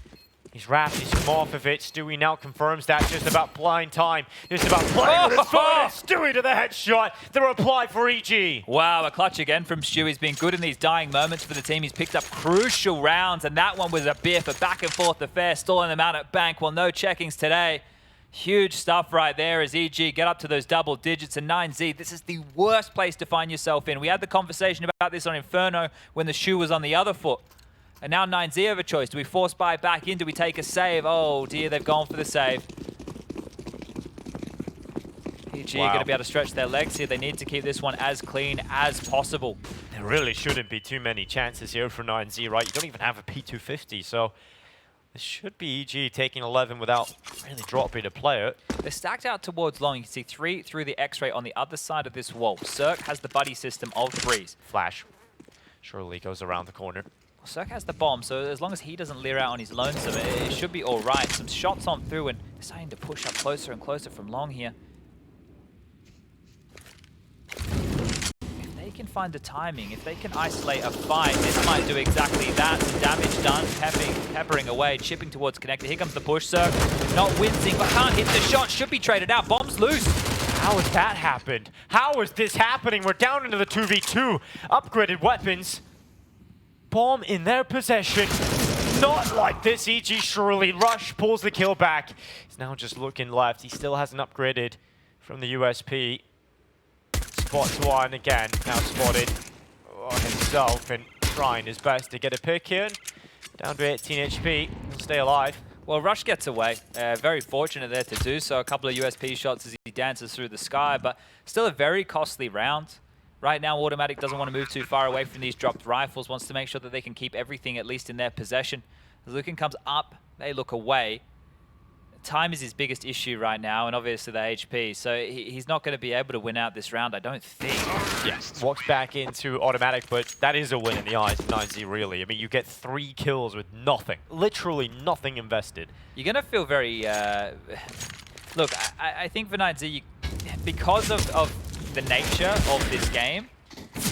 he's wrapped, he's come off of it. Stewie now confirms that, just about blind time. Just about playing with his foot. Stewie to the headshot. The reply for EG. Wow, a clutch again from Stewie. He's been good in these dying moments for the team. He's picked up crucial rounds, and that one was a biff, a back and forth affair, stalling them out at bank. Well, no checkings today. Huge stuff right there as EG get up to those double digits. And 9Z, this is the worst place to find yourself in. We had the conversation about this on Inferno when the shoe was on the other foot. And now 9Z have a choice. Do we force buy back in? Do we take a save? Oh dear, they've gone for the save. PG are going to be able to stretch their legs here. They need to keep this one as clean as possible. There really shouldn't be too many chances here for 9Z, right? You don't even have a P250, so this should be EG taking 11 without really dropping a player. They're stacked out towards long. You can see 3 through the X-ray on the other side of this wall. CeRq has the buddy system of Breeze. Flash surely goes around the corner. CeRq has the bomb, so as long as he doesn't leer out on his lonesome, it should be all right. Some shots on through, and they're starting to push up closer and closer from long here. If they can find the timing, if they can isolate a fight, this might do exactly that. Some damage done, peppering away, chipping towards connector. Here comes the push, CeRq. Not wincing, but can't hit the shot. Should be traded out. Bomb's loose. How has that happened? How is this happening? We're down into the 2v2. Upgraded weapons. Bomb in their possession. Not like this. EG surely. Rush pulls the kill back. He's now just looking left. He still hasn't upgraded from the USP. Spots one again. Now spotted himself and trying his best to get a pick here. Down to 18 HP. He'll stay alive. Well, Rush gets away. Very fortunate there to do so. A couple of USP shots as he dances through the sky, but still a very costly round. Right now, autimatic doesn't want to move too far away from these dropped rifles, wants to make sure that they can keep everything at least in their possession. As Lucan comes up, they look away. Time is his biggest issue right now, and obviously the HP, so he's not going to be able to win out this round, I don't think. Yes, walks back into autimatic, but that is a win in the eyes of 9Z, really. I mean, you get 3 kills with nothing, literally nothing invested. You're going to feel very... Look, I think for 9Z, because of the nature of this game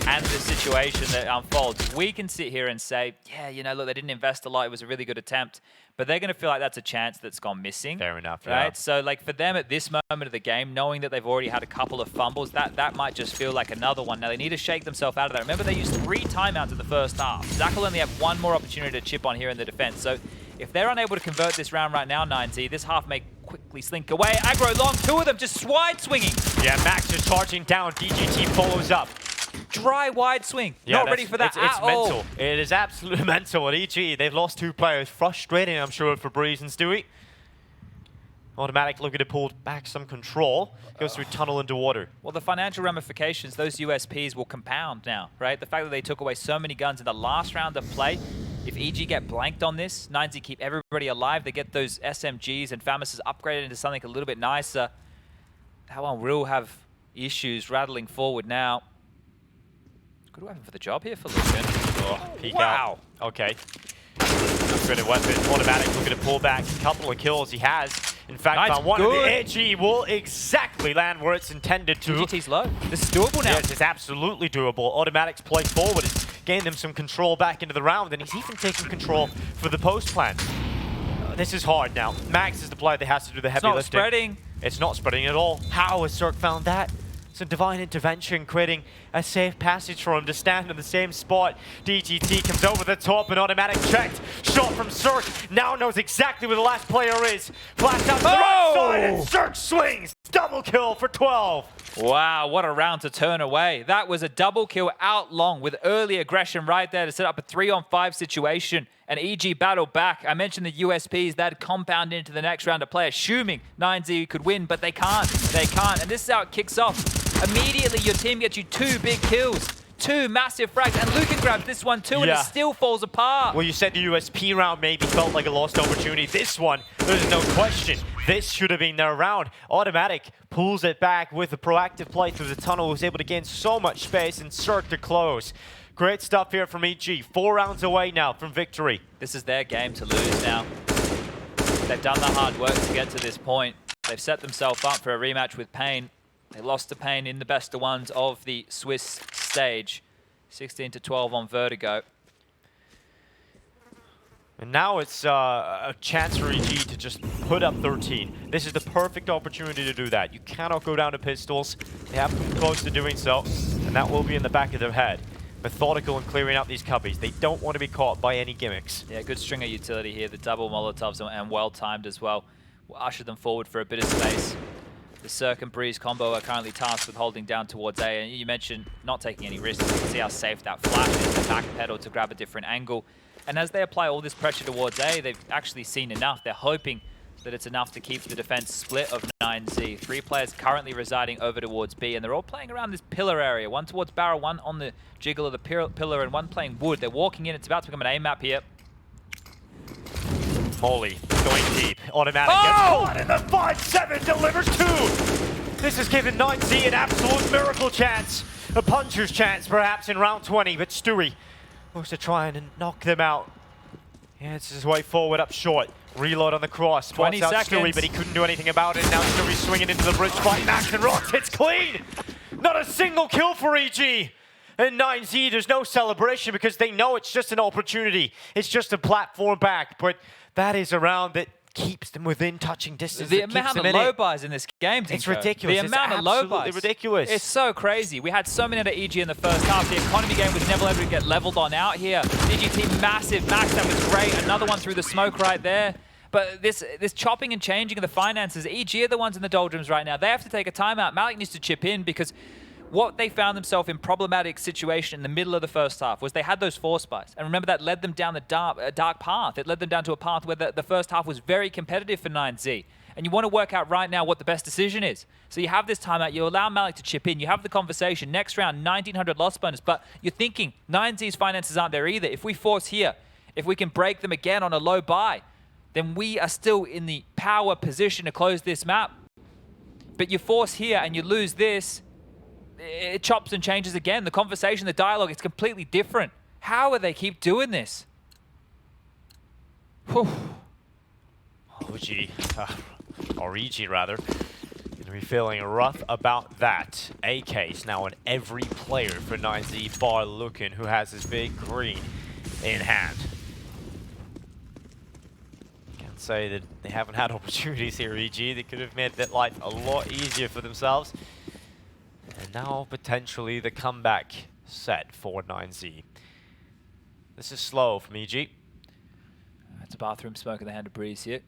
and the situation that unfolds, we can sit here and say, yeah, you know, look, they didn't invest a lot. It was a really good attempt. But they're going to feel like that's a chance that's gone missing. Fair enough, right? Yeah. So, like, for them at this moment of the game, knowing that they've already had a couple of fumbles, that might just feel like another one. Now, they need to shake themselves out of that. Remember, they used 3 timeouts in the first half. Zach will only have 1 more opportunity to chip on here in the defense. So, if they're unable to convert this round right now, 9Z, this half may quickly slink away. Aggro long, 2 of them just wide swinging. Yeah, Max is charging down. DGT follows up. Dry wide swing. Yeah, not ready for that it's mental. It is absolutely mental at EG. They've lost 2 players. Frustrating, I'm sure, for Breeze and Stewie. autimatic looking to pull back some control. Goes through tunnel into water. Well, the financial ramifications, those USPs will compound now, right? The fact that they took away so many guns in the last round of play. If EG get blanked on this, 9Z keep everybody alive. They get those SMGs and Famouses upgraded into something a little bit nicer. That one will have issues rattling forward now. Good weapon for the job here for Lucan. Oh, peek wow. Out. Okay. Upgraded weapon. autimatic looking to pull back. A couple of kills he has. In fact, nice, found one of the EG will exactly land where it's intended to. GT's low. This is doable now. Yes, it's absolutely doable. autimatic's play forward has gained them some control back into the round, and he's even taking control for the post plan. This is hard now. Max is the player that has to do the heavy lifting. It's not spreading. It's not spreading at all. How has CeRq found that? It's a divine intervention, creating a safe passage for him to stand in the same spot. DGT comes over the top and autimatic checked. Shot from CeRq. Now knows exactly where the last player is. Flash out to the right side and CeRq swings. Double kill for 12. Wow, what a round to turn away. That was a double kill out long with early aggression right there to set up a 3-on-5 situation. And EG battled back. I mentioned the USPs that compound into the next round of play, assuming 9Z could win, but they can't. They can't. And this is how it kicks off. Immediately, your team gets you 2 big kills. 2 massive frags, and Lucan grabs this one too, and it still falls apart. Well, you said the USP round maybe felt like a lost opportunity. This one, there's no question. This should have been their round. autimatic pulls it back with a proactive play through the tunnel. Was able to gain so much space and CeRq to close. Great stuff here from EG. 4 rounds away now from victory. This is their game to lose now. They've done the hard work to get to this point. They've set themselves up for a rematch with Pain. They lost to Pain in the best of ones of the Swiss stage. 16-12 on Vertigo. And now it's a chance for EG to just put up 13. This is the perfect opportunity to do that. You cannot go down to pistols. They have come close to doing so, and that will be in the back of their head. Methodical in clearing out these cubbies. They don't want to be caught by any gimmicks. Yeah, good stringer utility here. The double Molotovs and well-timed as well. usher them forward for a bit of space. The CeRq and Breeze combo are currently tasked with holding down towards A, and you mentioned not taking any risks. You can see how safe that flash is, the backpedal to grab a different angle. And as they apply all this pressure towards A, they've actually seen enough. They're hoping that it's enough to keep the defense split of 9Z. 3 players currently residing over towards B, and they're all playing around this pillar area. One towards barrel, one on the jiggle of the pillar, and one playing wood. They're walking in. It's about to become an A map here. Molly going deep. Automatic gets caught, and the 5-7 delivers 2. This has given 9Z an absolute miracle chance. A puncher's chance, perhaps, in round 20, but Stewie looks to try and knock them out. Yeah, it's his way forward up short. Reload on the cross. Spots out Stewie, but he couldn't do anything about it. Now Stewie's swinging into the bridge fight. Max and Rocks, it's clean! Not a single kill for EG. And 9Z, there's no celebration because they know it's just an opportunity. It's just a platform back, but that is a round that keeps them within touching distance. The amount of low buys in this game, it's ridiculous. The amount of low buys. It's ridiculous. It's so crazy. We had so many out of EG in the first half. The economy game was never able to get leveled on out here. DGT massive. Max, that was great. Another one through the smoke right there. But this chopping and changing of the finances, EG are the ones in the doldrums right now. They have to take a timeout. Malik needs to chip in because what they found themselves in problematic situation in the middle of the first half was they had those force buys. And remember, that led them down the dark path. It led them down to a path where the first half was very competitive for 9Z. And you want to work out right now what the best decision is. So you have this timeout. You allow Malik to chip in. You have the conversation. Next round, 1900 loss bonus. But you're thinking 9Z's finances aren't there either. If we force here, if we can break them again on a low buy, then we are still in the power position to close this map. But you force here and you lose this, it chops and changes again. The conversation, the dialogue, it's completely different. How do they keep doing this? Whew. Or EG rather, going to be feeling rough about that. AK's now on every player for 9Z bar looking, who has his big green in hand. Can't say that they haven't had opportunities here, EG. They could have made that life a lot easier for themselves. And now potentially the comeback set for 9Z. This is slow from EG. It's a bathroom smoke in the hand of Breeze here.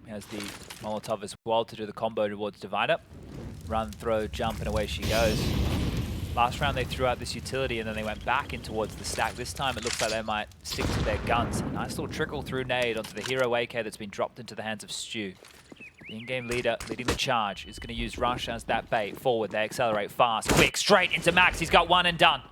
He has the Molotov as well to do the combo towards Divider. Run, throw, jump, and away she goes. Last round they threw out this utility and then they went back in towards the stack. This time it looks like they might stick to their guns. Nice little trickle through nade onto the hero AK that's been dropped into the hands of Stu. The in-game leader leading the charge is going to use Rush as that bait. Forward, they accelerate fast, quick, straight into Max. He's got one and done.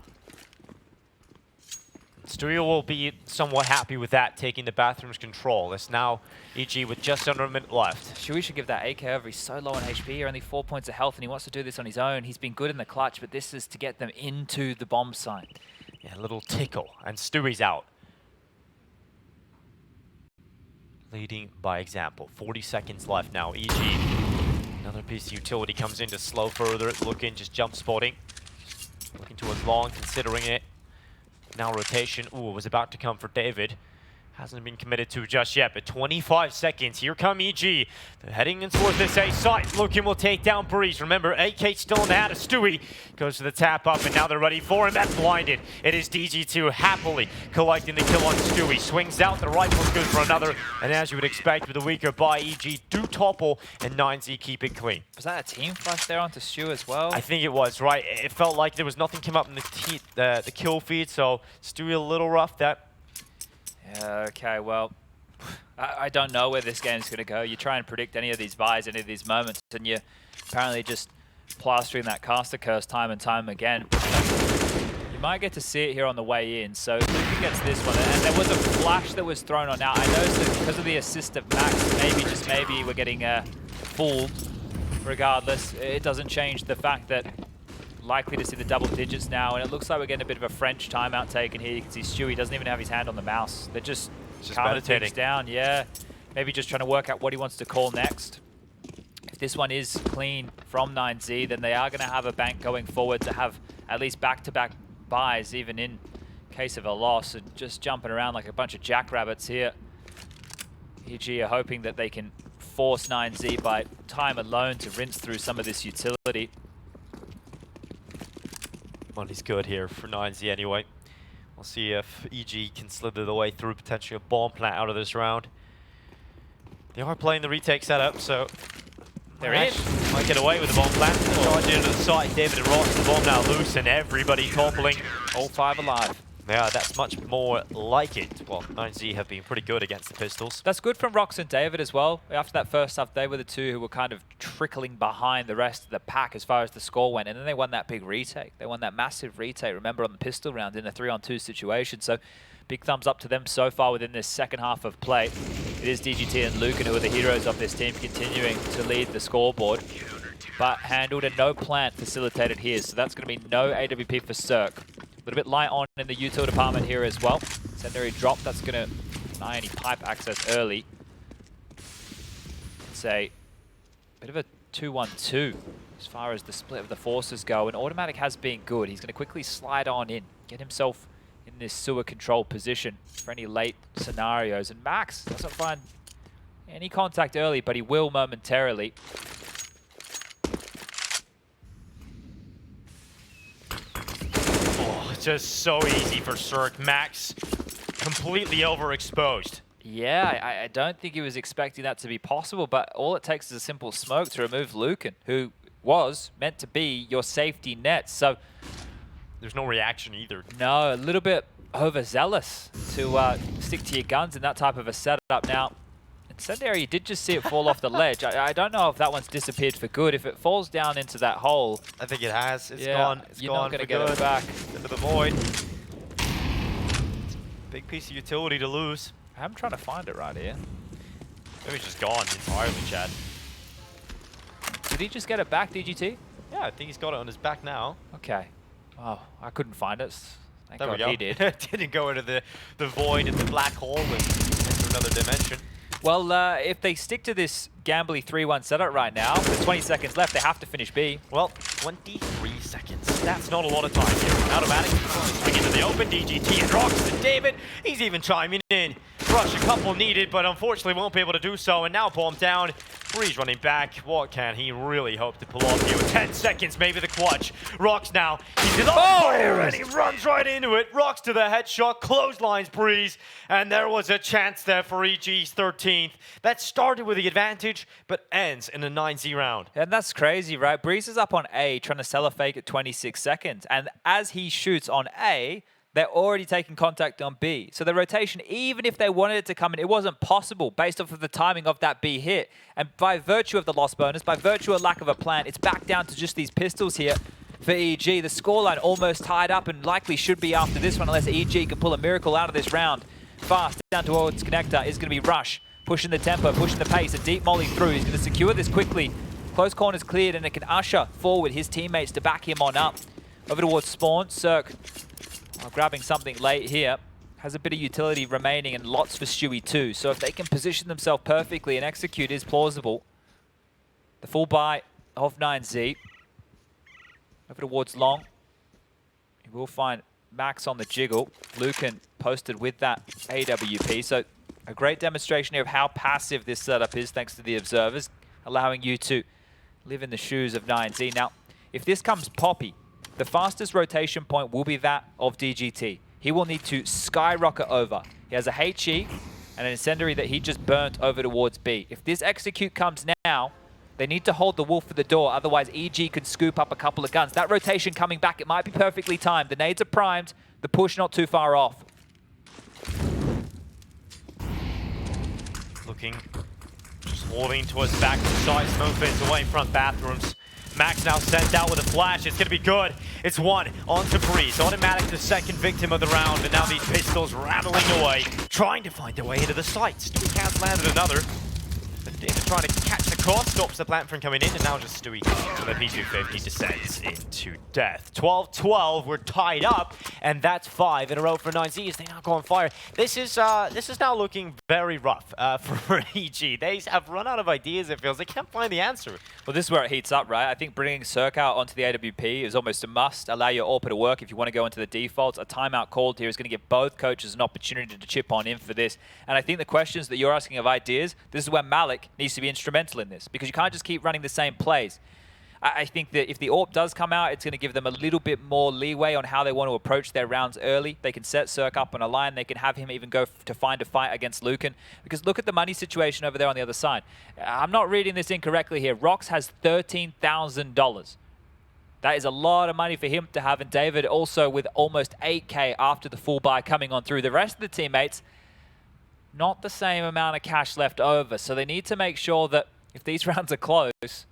Stewie will be somewhat happy with that, taking the bathroom's control. It's now EG with just under a minute left. Stewie should give that AK over. He's so low on HP, only 4 points of health, and he wants to do this on his own. He's been good in the clutch, but this is to get them into the bomb site. Yeah, a little tickle, and Stewie's out. Leading by example. 40 seconds left now. EG, another piece of utility comes in to slow further. Looking, just jump spotting. Looking towards long, considering it. Now rotation. Ooh, it was about to come for David. Hasn't been committed to just yet, but 25 seconds. Here come EG. They're heading in towards this A site. Looking will take down Breeze. Remember, AK still in the hat of Stewie. Goes to the tap up, and now they're ready for him. That's blinded. It is DG2 happily collecting the kill on Stewie. Swings out, the rifle's good for another. And as you would expect with a weaker buy, EG do topple, and 9Z keep it clean. Was that a team flash there onto Stu as well? I think it was, right? It felt like there was nothing came up in the kill feed, so Stewie a little rough. That. Yeah, okay, well, I don't know where this game's going to go. You try and predict any of these buys, any of these moments, and you're apparently just plastering that caster curse time and time again. You might get to see it here on the way in, so Luca gets this one. And there was a flash that was thrown on out. I noticed that because of the assist of Max, maybe, just maybe, we're getting fooled. Regardless, it doesn't change the fact that likely to see the double digits now, and it looks like we're getting a bit of a French timeout taken here. You can see Stewie doesn't even have his hand on the mouse. They're just meditating down, yeah. Maybe just trying to work out what he wants to call next. If this one is clean from 9Z, then they are going to have a bank going forward to have at least back-to-back buys, even in case of a loss, and just jumping around like a bunch of jackrabbits here. EG are hoping that they can force 9Z by time alone to rinse through some of this utility. Money's good here for 9Z anyway. We'll see if EG can slither the way through potentially a bomb plant out of this round. They are playing the retake setup, so They're in. might get away with the bomb plant. Charge into the site. David and Ross, the bomb now loose, and everybody toppling. All 5 alive. Yeah, that's much more like it. Well, 9Z have been pretty good against the pistols. That's good from Rox and David as well. After that first half, they were the two who were kind of trickling behind the rest of the pack as far as the score went. And then they won that big retake. They won that massive retake, remember, on the pistol round in a 3-on-2 situation. So big thumbs up to them so far within this second half of play. It is DGT and Lucan who are the heroes of this team, continuing to lead the scoreboard. But handled and no plant facilitated here. So that's going to be no AWP for CeRq. A little bit light on in the util department here as well. Secondary drop, that's going to deny any pipe access early. It's a bit of a 2-1-2 as far as the split of the forces go. And autimatic has been good. He's going to quickly slide on in, get himself in this sewer control position for any late scenarios. And Max doesn't find any contact early, but he will momentarily. Just so easy for CeRq. Max completely overexposed. Yeah, I don't think he was expecting that to be possible, but all it takes is a simple smoke to remove Lucan, who was meant to be your safety net. So there's no reaction either. No, a little bit overzealous to stick to your guns in that type of a setup. Now, Incendiary, you did just see it fall off the ledge. I don't know if that one's disappeared for good. If it falls down into that hole... I think it has. It's yeah, gone. It's you're gone not going to for get good. it back. Into the void. Big piece of utility to lose. I'm trying to find it right here. Maybe it's just gone entirely, Chad. Did he just get it back, DGT? Yeah, I think he's got it on his back now. Okay. Oh, I couldn't find it. Thank There God we go. he did. Didn't go into the void and the black hole and into another dimension. Well, if they stick to this gambly 3-1 setup right now, with 20 seconds left, they have to finish B. Well, 23 seconds. That's not a lot of time here. Autimatic swing into the open. DGT and Rox and David. He's even chiming in. Rush, a couple needed, but unfortunately won't be able to do so. And now bomb down. Breeze running back. What can he really hope to pull off here with 10 seconds? Maybe the clutch. Rox now. He's in the fire and he runs right into it. Rox to the headshot. Clotheslines Breeze. And there was a chance there for EG's 13th. That started with the advantage, but ends in a 9-0 round. And that's crazy, right? Breeze is up on A, trying to sell a fake at 26 seconds. And as he shoots on A, they're already taking contact on B. So the rotation, even if they wanted it to come in, it wasn't possible based off of the timing of that B hit. And by virtue of the loss bonus, by virtue of lack of a plan, it's back down to just these pistols here for EG. The scoreline almost tied up and likely should be after this one unless EG can pull a miracle out of this round. Fast down towards Connector is going to be Rush. Pushing the tempo, pushing the pace, a deep molly through. He's going to secure this quickly. Close corners cleared and it can usher forward his teammates to back him on up. Over towards Spawn. CeRq grabbing something late here. Has a bit of utility remaining and lots for Stewie too. So if they can position themselves perfectly and execute is plausible. The full buy of 9Z. Over towards Long. You will find Max on the jiggle. Lucan posted with that AWP. So a great demonstration here of how passive this setup is thanks to the observers, allowing you to live in the shoes of 9Z. Now, if this comes poppy, the fastest rotation point will be that of DGT. He will need to skyrocket over. He has a HE and an incendiary that he just burnt over towards B. If this execute comes now, they need to hold the wolf at the door, otherwise EG could scoop up a couple of guns. That rotation coming back, it might be perfectly timed. The nades are primed, the push not too far off. Looking, just holding towards back to the side, smoke fades away front bathrooms. Max now sent out with a flash. It's going to be good. It's one onto Breeze. Autimatic, the second victim of the round, and now these pistols rattling away, trying to find their way into the sights. Stewie has landed another. But David trying to catch the cross, stops the plant from coming in, and now just Stewie with a P250 descends into death. 12-12, we're tied up, and that's 5 in a row for 9Z as they now go on fire. This is now looking very rough for EG. They have run out of ideas, it feels. They can't find the answer. Well, this is where it heats up, right? I think bringing CeRq out onto the AWP is almost a must. Allow your AWP to work if you want to go into the defaults. A timeout called here is going to give both coaches an opportunity to chip on in for this. And I think the questions that you're asking of ideas, this is where Malik needs to be instrumental in this, because you can't just keep running the same plays. I think that if the AWP does come out, it's going to give them a little bit more leeway on how they want to approach their rounds early. They can set CeRq up on a line. They can have him even go to find a fight against Lucan. Because look at the money situation over there on the other side. I'm not reading this incorrectly here. Rox has $13,000. That is a lot of money for him to have, and David also with almost 8K after the full buy coming on through. The rest of the teammates, not the same amount of cash left over, so they need to make sure that if these rounds are close,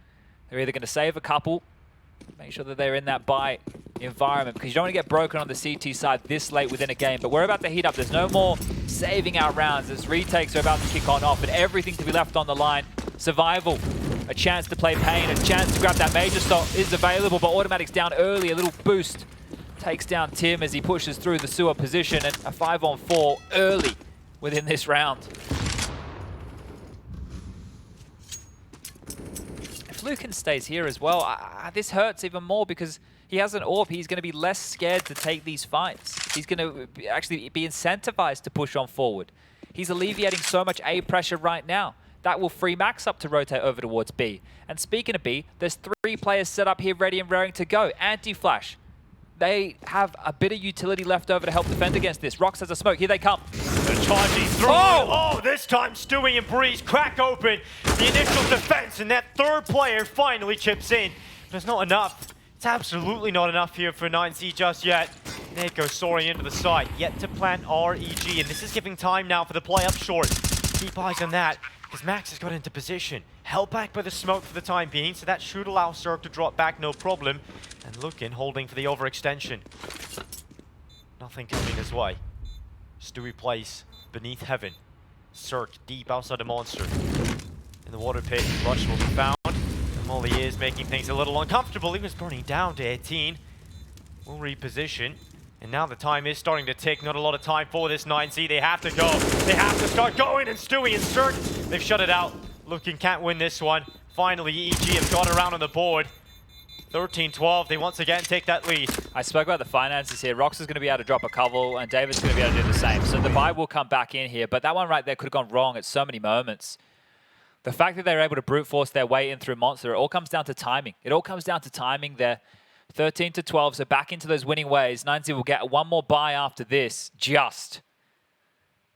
they're either going to save a couple, make sure that they're in that buy environment, because you don't want to get broken on the CT side this late within a game. But we're about to heat up. There's no more saving our rounds as retakes are about to kick on off, and everything to be left on the line. Survival, a chance to play Pain, a chance to grab that major stock is available, but Automatic's down early. A little boost takes down Tim as he pushes through the sewer position, and a 5-on-4 early within this round. If Lucan stays here as well, this hurts even more because he has an AWP. He's going to be less scared to take these fights. He's going to actually be incentivized to push on forward. He's alleviating so much A pressure right now. That will free Max up to rotate over towards B. And speaking of B, there's 3 players set up here ready and raring to go. Anti-Flash. They have a bit of utility left over to help defend against this. Rox has a smoke. Here they come. They're charging through. Oh, this time Stewie and Breeze crack open the initial defense, and that third player finally chips in. But it's not enough. It's absolutely not enough here for 9Z just yet. There it goes soaring into the side. Yet to plant REG, and this is giving time now for the play up short. Keep eyes on that, because Max has got into position. Held back by the smoke for the time being, so that should allow CeRq to drop back, no problem. And Lucan holding for the overextension. Nothing coming his way. Stewie plays beneath heaven. CeRq deep outside the monster. In the water pit, Rush will be found. And Molly is making things a little uncomfortable. He was burning down to 18. We'll reposition. And now the time is starting to tick. Not a lot of time for this 9Z. They have to go. They have to start going. And Stewie and CeRq, they've shut it out. Lucan can't win this one. Finally, EG have got around on the board. 13-12, they once again take that lead. I spoke about the finances here. Rox is going to be able to drop a couple, and David's going to be able to do the same. So the buy will come back in here, but that one right there could have gone wrong at so many moments. The fact that they're able to brute force their way in through Monster, it all comes down to timing. It all comes down to timing there. 13-12, so back into those winning ways. 9Z will get one more buy after this, just.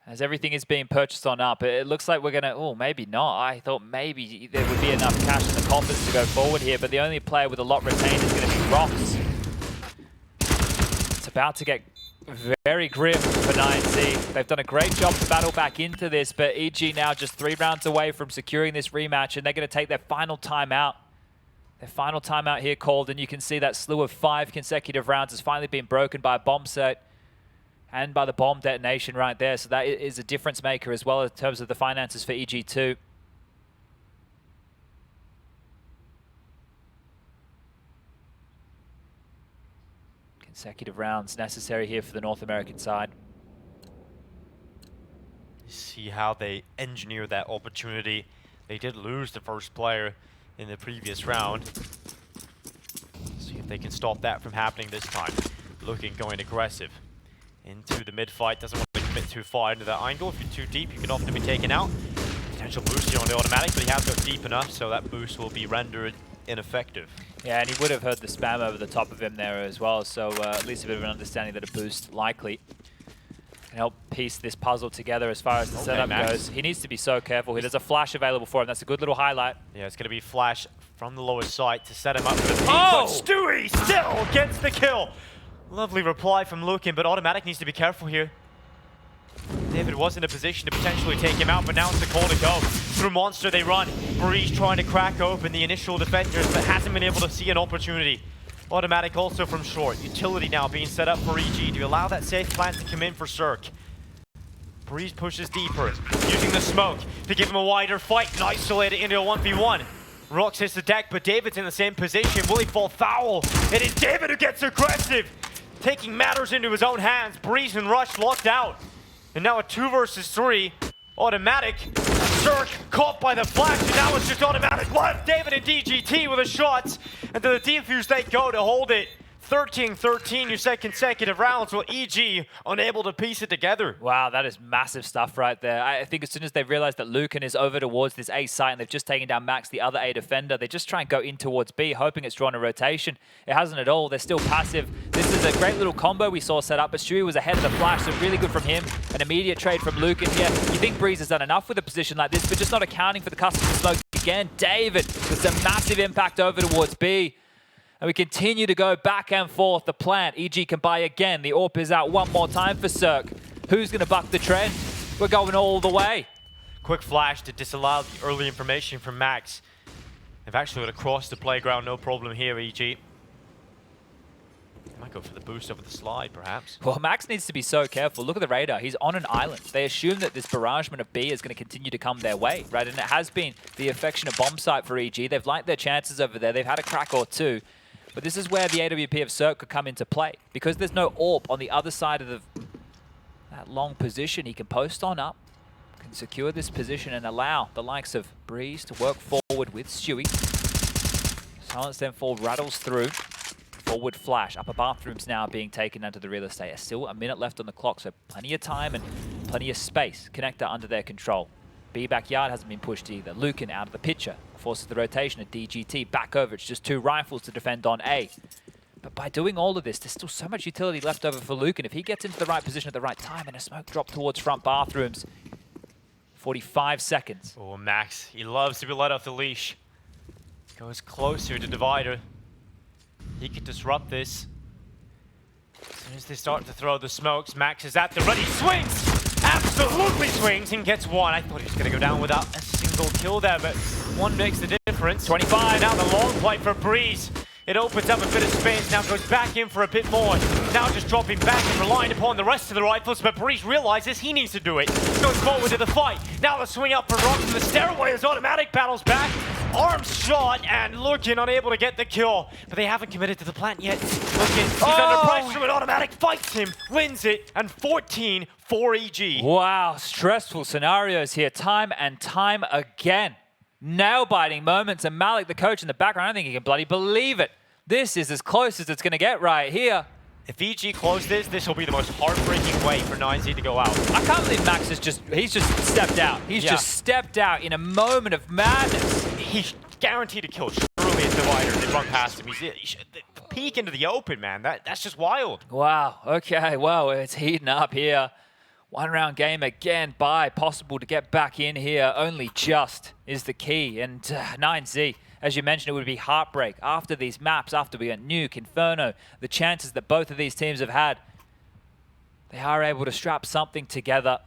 As everything is being purchased on up, it looks like we're going to... Oh, maybe not. I thought maybe there would be enough cash in the coffers to go forward here, but the only player with a lot retained is going to be Rox. It's about to get very grim for 9Z. They've done a great job to battle back into this, but EG now just 3 rounds away from securing this rematch, and they're going to take their final timeout. Their final timeout here called, and you can see that slew of 5 consecutive rounds has finally been broken by a bomb set and by the bomb detonation right there. So that is a difference maker as well in terms of the finances for EG2. Consecutive rounds necessary here for the North American side. See how they engineer that opportunity. They did lose the first player in the previous round. See if they can stop that from happening this time. Looking going aggressive into the mid fight. Doesn't want to commit too far into that angle. If you're too deep, you can often be taken out. Potential boost here on the automatic, but he has got deep enough, so that boost will be rendered ineffective. Yeah, and he would have heard the spam over the top of him there as well, so at least a bit of an understanding that a boost likely can help piece this puzzle together as far as the setup goes. He needs to be so careful here. There's a flash available for him. That's a good little highlight. Yeah, it's going to be flash from the lower side to set him up for the peak. Oh! But Stewie still gets the kill. Lovely reply from Lucan, but automatic needs to be careful here. David was in a position to potentially take him out, but now it's the call to go. Through Monster they run. Breeze trying to crack open the initial defenders, but hasn't been able to see an opportunity. Automatic also from short. Utility now being set up for EG to allow that safe plant to come in for CeRq. Breeze pushes deeper, using the smoke to give him a wider fight and isolate it into a 1v1. Rox hits the deck, but David's in the same position. Will he fall foul? It is David who gets aggressive, taking matters into his own hands. Breeze and Rush locked out. And now a 2 versus 3. Automatic. CeRq caught by the flash, and now it's just automatic left. David and DGT with the shots. And to the defuse they go to hold it. 13-13, your second consecutive rounds, while EG unable to piece it together. Wow, that is massive stuff right there. I think as soon as they realize that Lucan is over towards this A site and they've just taken down Max, the other A defender, they just try and go in towards B, hoping it's drawn a rotation. It hasn't at all. They're still passive. This is a great little combo we saw set up, but Stewie was ahead of the flash, so really good from him. An immediate trade from Lucan here. You think Breeze has done enough with a position like this, but just not accounting for the custom smoke again. David with some massive impact over towards B. And we continue to go back and forth. The plant, EG can buy again. The AWP is out one more time for CeRq. Who's going to buck the trend? We're going all the way. Quick flash to disallow the early information from Max. They've actually got to cross the playground, no problem here, EG. Might go for the boost over the slide, perhaps. Well, Max needs to be so careful. Look at the radar. He's on an island. They assume that this barragement of B is going to continue to come their way, right? And it has been the affectionate bomb site for EG. They've liked their chances over there. They've had a crack or two. But this is where the AWP of CeRq could come into play. Because there's no AWP on the other side of that long position, he can post on up, can secure this position and allow the likes of Breeze to work forward with Stewie. Silence then fall rattles through. Forward flash. Upper bathrooms now being taken onto the real estate. There's still a minute left on the clock, so plenty of time and plenty of space. Connector under their control. B backyard hasn't been pushed either. Lucan out of the picture. Forces the rotation of DGT back over. It's just 2 rifles to defend on A. But by doing all of this, there's still so much utility left over for Lucan. If he gets into the right position at the right time and a smoke drop towards front bathrooms, 45 seconds. Oh, Max, he loves to be let off the leash. Goes closer to Divider. He could disrupt this. As soon as they start to throw the smokes, Max is at the ready. Swings! Absolutely swings and gets one. I thought he was going to go down without a single kill there, but one makes the difference. 25, now the long play for Breeze. It opens up a bit of space, now goes back in for a bit more. Now just dropping back and relying upon the rest of the rifles, but Breeze realizes he needs to do it. Goes forward to the fight. Now the swing up for Rock from the stairway as autimatic battles back. Arm shot and Lucan unable to get the kill, but they haven't committed to the plant yet. Lucan, he's under pressure, but autimatic fights him, wins it, and 14 for EG. Wow, stressful scenarios here, time and time again. Nail-biting moments, and Malik, the coach in the background, I don't think he can bloody believe it. This is as close as it's going to get right here. If EG close this will be the most heartbreaking way for 9Z to go out. I can't believe Max is he's just stepped out. He's just stepped out in a moment of madness. He's guaranteed a kill. Surely it's Divider. They run past him. He's the peek into the open, man. That's just wild. Wow. Okay. Well, it's heating up here. 1 round game again by possible to get back in here. Only just is the key. And 9Z, as you mentioned, it would be heartbreak after these maps, after we got Nuke, Inferno, the chances that both of these teams have had. They are able to strap something together.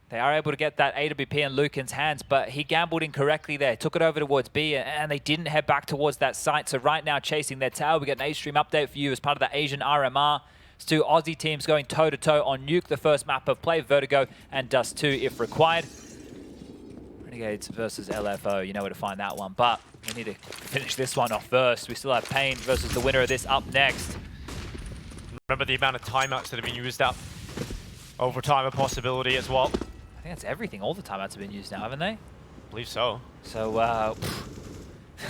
They are able to get that AWP in Lucan's hands, but he gambled incorrectly there. Took it over towards B, and they didn't head back towards that site. So right now, chasing their tail. We get an A-Stream update for you as part of the Asian RMR. It's 2 Aussie teams going toe-to-toe on Nuke, the first map of play, Vertigo, and Dust 2 if required. Renegades versus LFO, you know where to find that one. But we need to finish this one off first. We still have Pain versus the winner of this up next. Remember the amount of timeouts that have been used up? Overtime a possibility as well. I think that's everything. All the timeouts have been used now, haven't they? I believe so. So,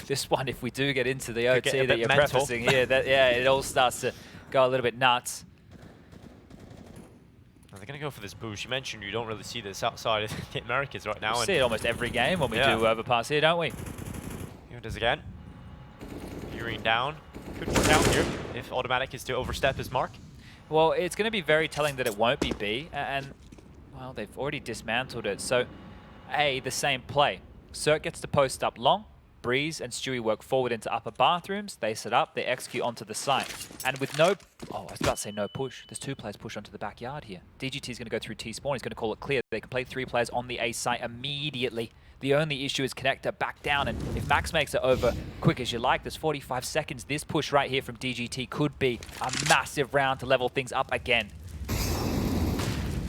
this one, if we do get into the OT that you're mental. prefacing here, it all starts to go a little bit nuts. They're going to go for this boost. You mentioned you don't really see this outside of the Americas right now. We see it almost every game when we do Overpass here, don't we? Here it is again. Veering down. Could work out here if autimatic is to overstep his mark. Well, it's going to be very telling that it won't be B, and, well, they've already dismantled it. So, A, the same play. CeRq gets to post up long. Breeze and Stewie work forward into upper bathrooms. They set up, they execute onto the site. And with no, I was about to say no push. There's 2 players push onto the backyard here. DGT is going to go through T-spawn. He's going to call it clear. They can play 3 players on the A site immediately. The only issue is connector back down. And if Max makes it over quick as you like, there's 45 seconds. This push right here from DGT could be a massive round to level things up again.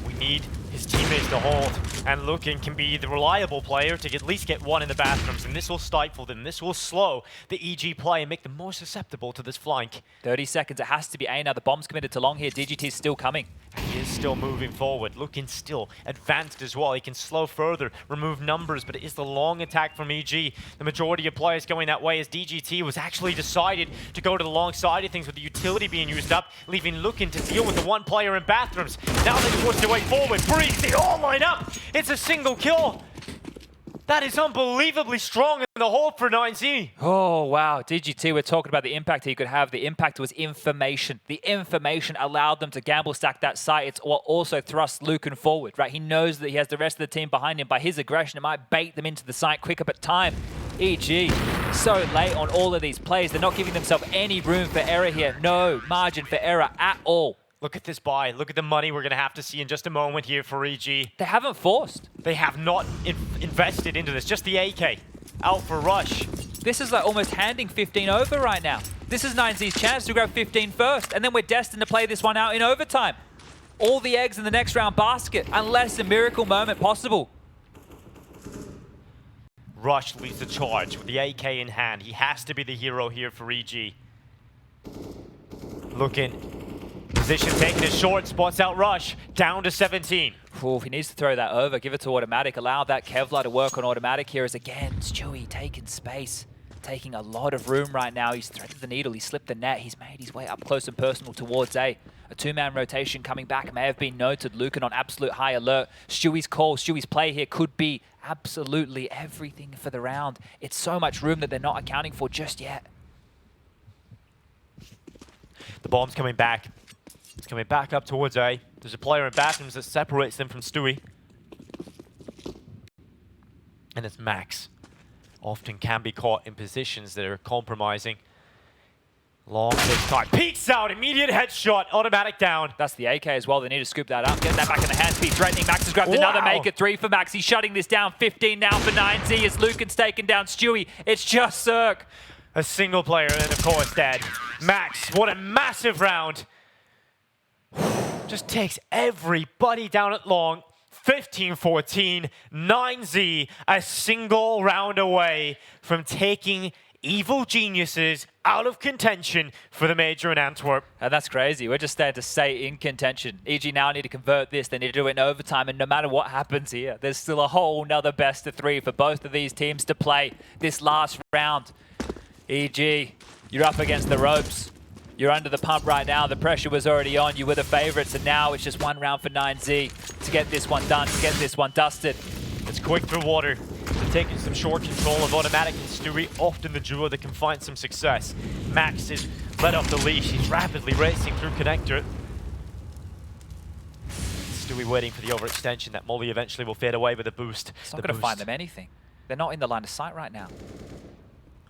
We need his teammates to hold, and Lucan can be the reliable player to at least get 1 in the bathrooms, and this will stifle them. This will slow the EG play and make them more susceptible to this flank. 30 seconds. It has to be A now. The bomb's committed to long here. DGT is still coming. And he He is still moving forward, looking still advanced as well. He can slow further, remove numbers, but it is the long attack from EG. The majority of players going that way as DGT was actually decided to go to the long side of things with the utility being used up, leaving Lukin to deal with the one player in bathrooms. Now they force their way forward. Breeze, they all line up. It's a single kill. That is unbelievably strong in the hold for 9Z. Oh, wow. DGT, we're talking about the impact he could have. The impact was information. The information allowed them to gamble stack that site. It's what also thrust Lukin forward, right? He knows that he has the rest of the team behind him. By his aggression, it might bait them into the site quicker, but time. EG, so late on all of these plays. They're not giving themselves any room for error here. No margin for error at all. Look at this buy. Look at the money we're going to have to see in just a moment here for EG. They haven't forced. They have not invested into this. Just the AK out for rush. This is like almost handing 15 over right now. This is 9Z's chance to grab 15 first, and then we're destined to play this one out in overtime. All the eggs in the next round basket, unless a miracle moment possible. Rush leads the charge with the AK in hand. He has to be the hero here for EG. Looking. Position taking a short, spots out Rush, down to 17. Ooh, he needs to throw that over, give it to autimatic, allow that Kevlar to work on autimatic here as again, Stewie taking space, taking a lot of room right now. He's threaded the needle, he slipped the net, he's made his way up close and personal towards A. A two-man rotation coming back may have been noted. Lukin on absolute high alert. Stewie's call, Stewie's play here could be absolutely everything for the round. It's so much room that they're not accounting for just yet. The bomb's coming back. It's coming back up towards A. There's a player in bathrooms that separates them from Stewie. And it's Max. Often can be caught in positions that are compromising. Long this time. Peeks out, immediate headshot, autimatic down. That's the AK as well. They need to scoop that up, get that back in the hand speed. Threatening. Max has grabbed another make it 3 for Max. He's shutting this down. 15 now for 9Z as Lukin's taken down Stewie. It's just CeRq. A single player and of course dead. Max, what a massive round. Just takes everybody down at long. 15-14, 9Z, a single round away from taking evil geniuses out of contention for the major in Antwerp. And that's crazy. We're just starting to say in contention. EG now need to convert this. They need to do it in overtime. And no matter what happens here, there's still a whole nother best of 3 for both of these teams to play this last round. EG, you're up against the ropes. You're under the pump right now. The pressure was already on. You were the favorites, and now it's just one round for 9Z to get this one done, to get this one dusted. It's quick through water. They're taking some short control of autimatic and Stewie, often the duo that can find some success. Max is let off the leash. He's rapidly racing through connector. Stewie waiting for the overextension. That molly eventually will fade away with a boost. It's not going to find them anything. They're not in the line of sight right now.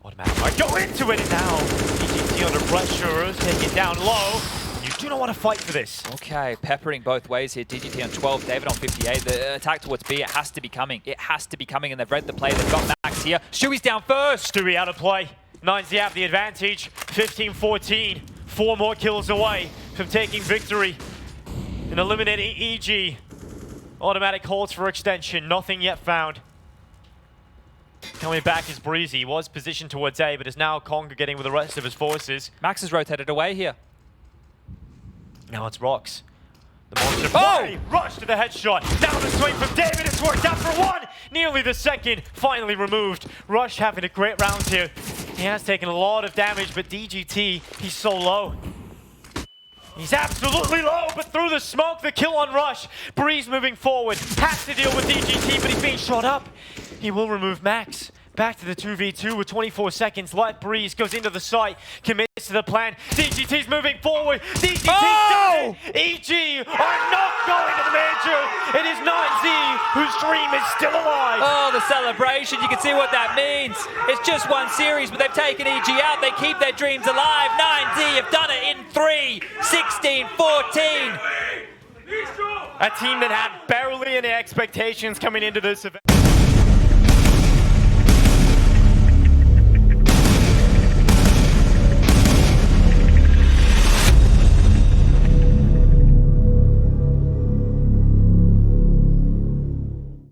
Autimatic might go into it now. DGT under pressure, take it down low. You do not want to fight for this. Okay, peppering both ways here. DGT on 12, David on 58. The attack towards B, it has to be coming. It has to be coming, and they've read the play. They've got Max here. Stewie's down first. Stewie out of play. 9Z have the advantage. 15-14. 4 more kills away from taking victory and eliminating EG. Autimatic holds for extension. Nothing yet found. Coming back is Breezy. He was positioned towards A, but is now congregating with the rest of his forces. Max has rotated away here. Now it's Rocks. The monster play. Rush to the headshot. Down the swing from David. It's worked out for 1. Nearly the second. Finally removed. Rush having a great round here. He has taken a lot of damage, but DGT, he's so low. He's absolutely low, but through the smoke, the kill on Rush. Breeze moving forward. Has to deal with DGT, but he's being shot up. He will remove Max. Back to the 2v2 with 24 seconds left. Breeze goes into the site, commits to the plan. DGT's moving forward. DGT's done it. EG are not going to the major. It is 9Z whose dream is still alive. Oh, the celebration. You can see what that means. It's just one series, but they've taken EG out. They keep their dreams alive. 9Z have done it in 3, 16-14. A team that had barely any expectations coming into this event.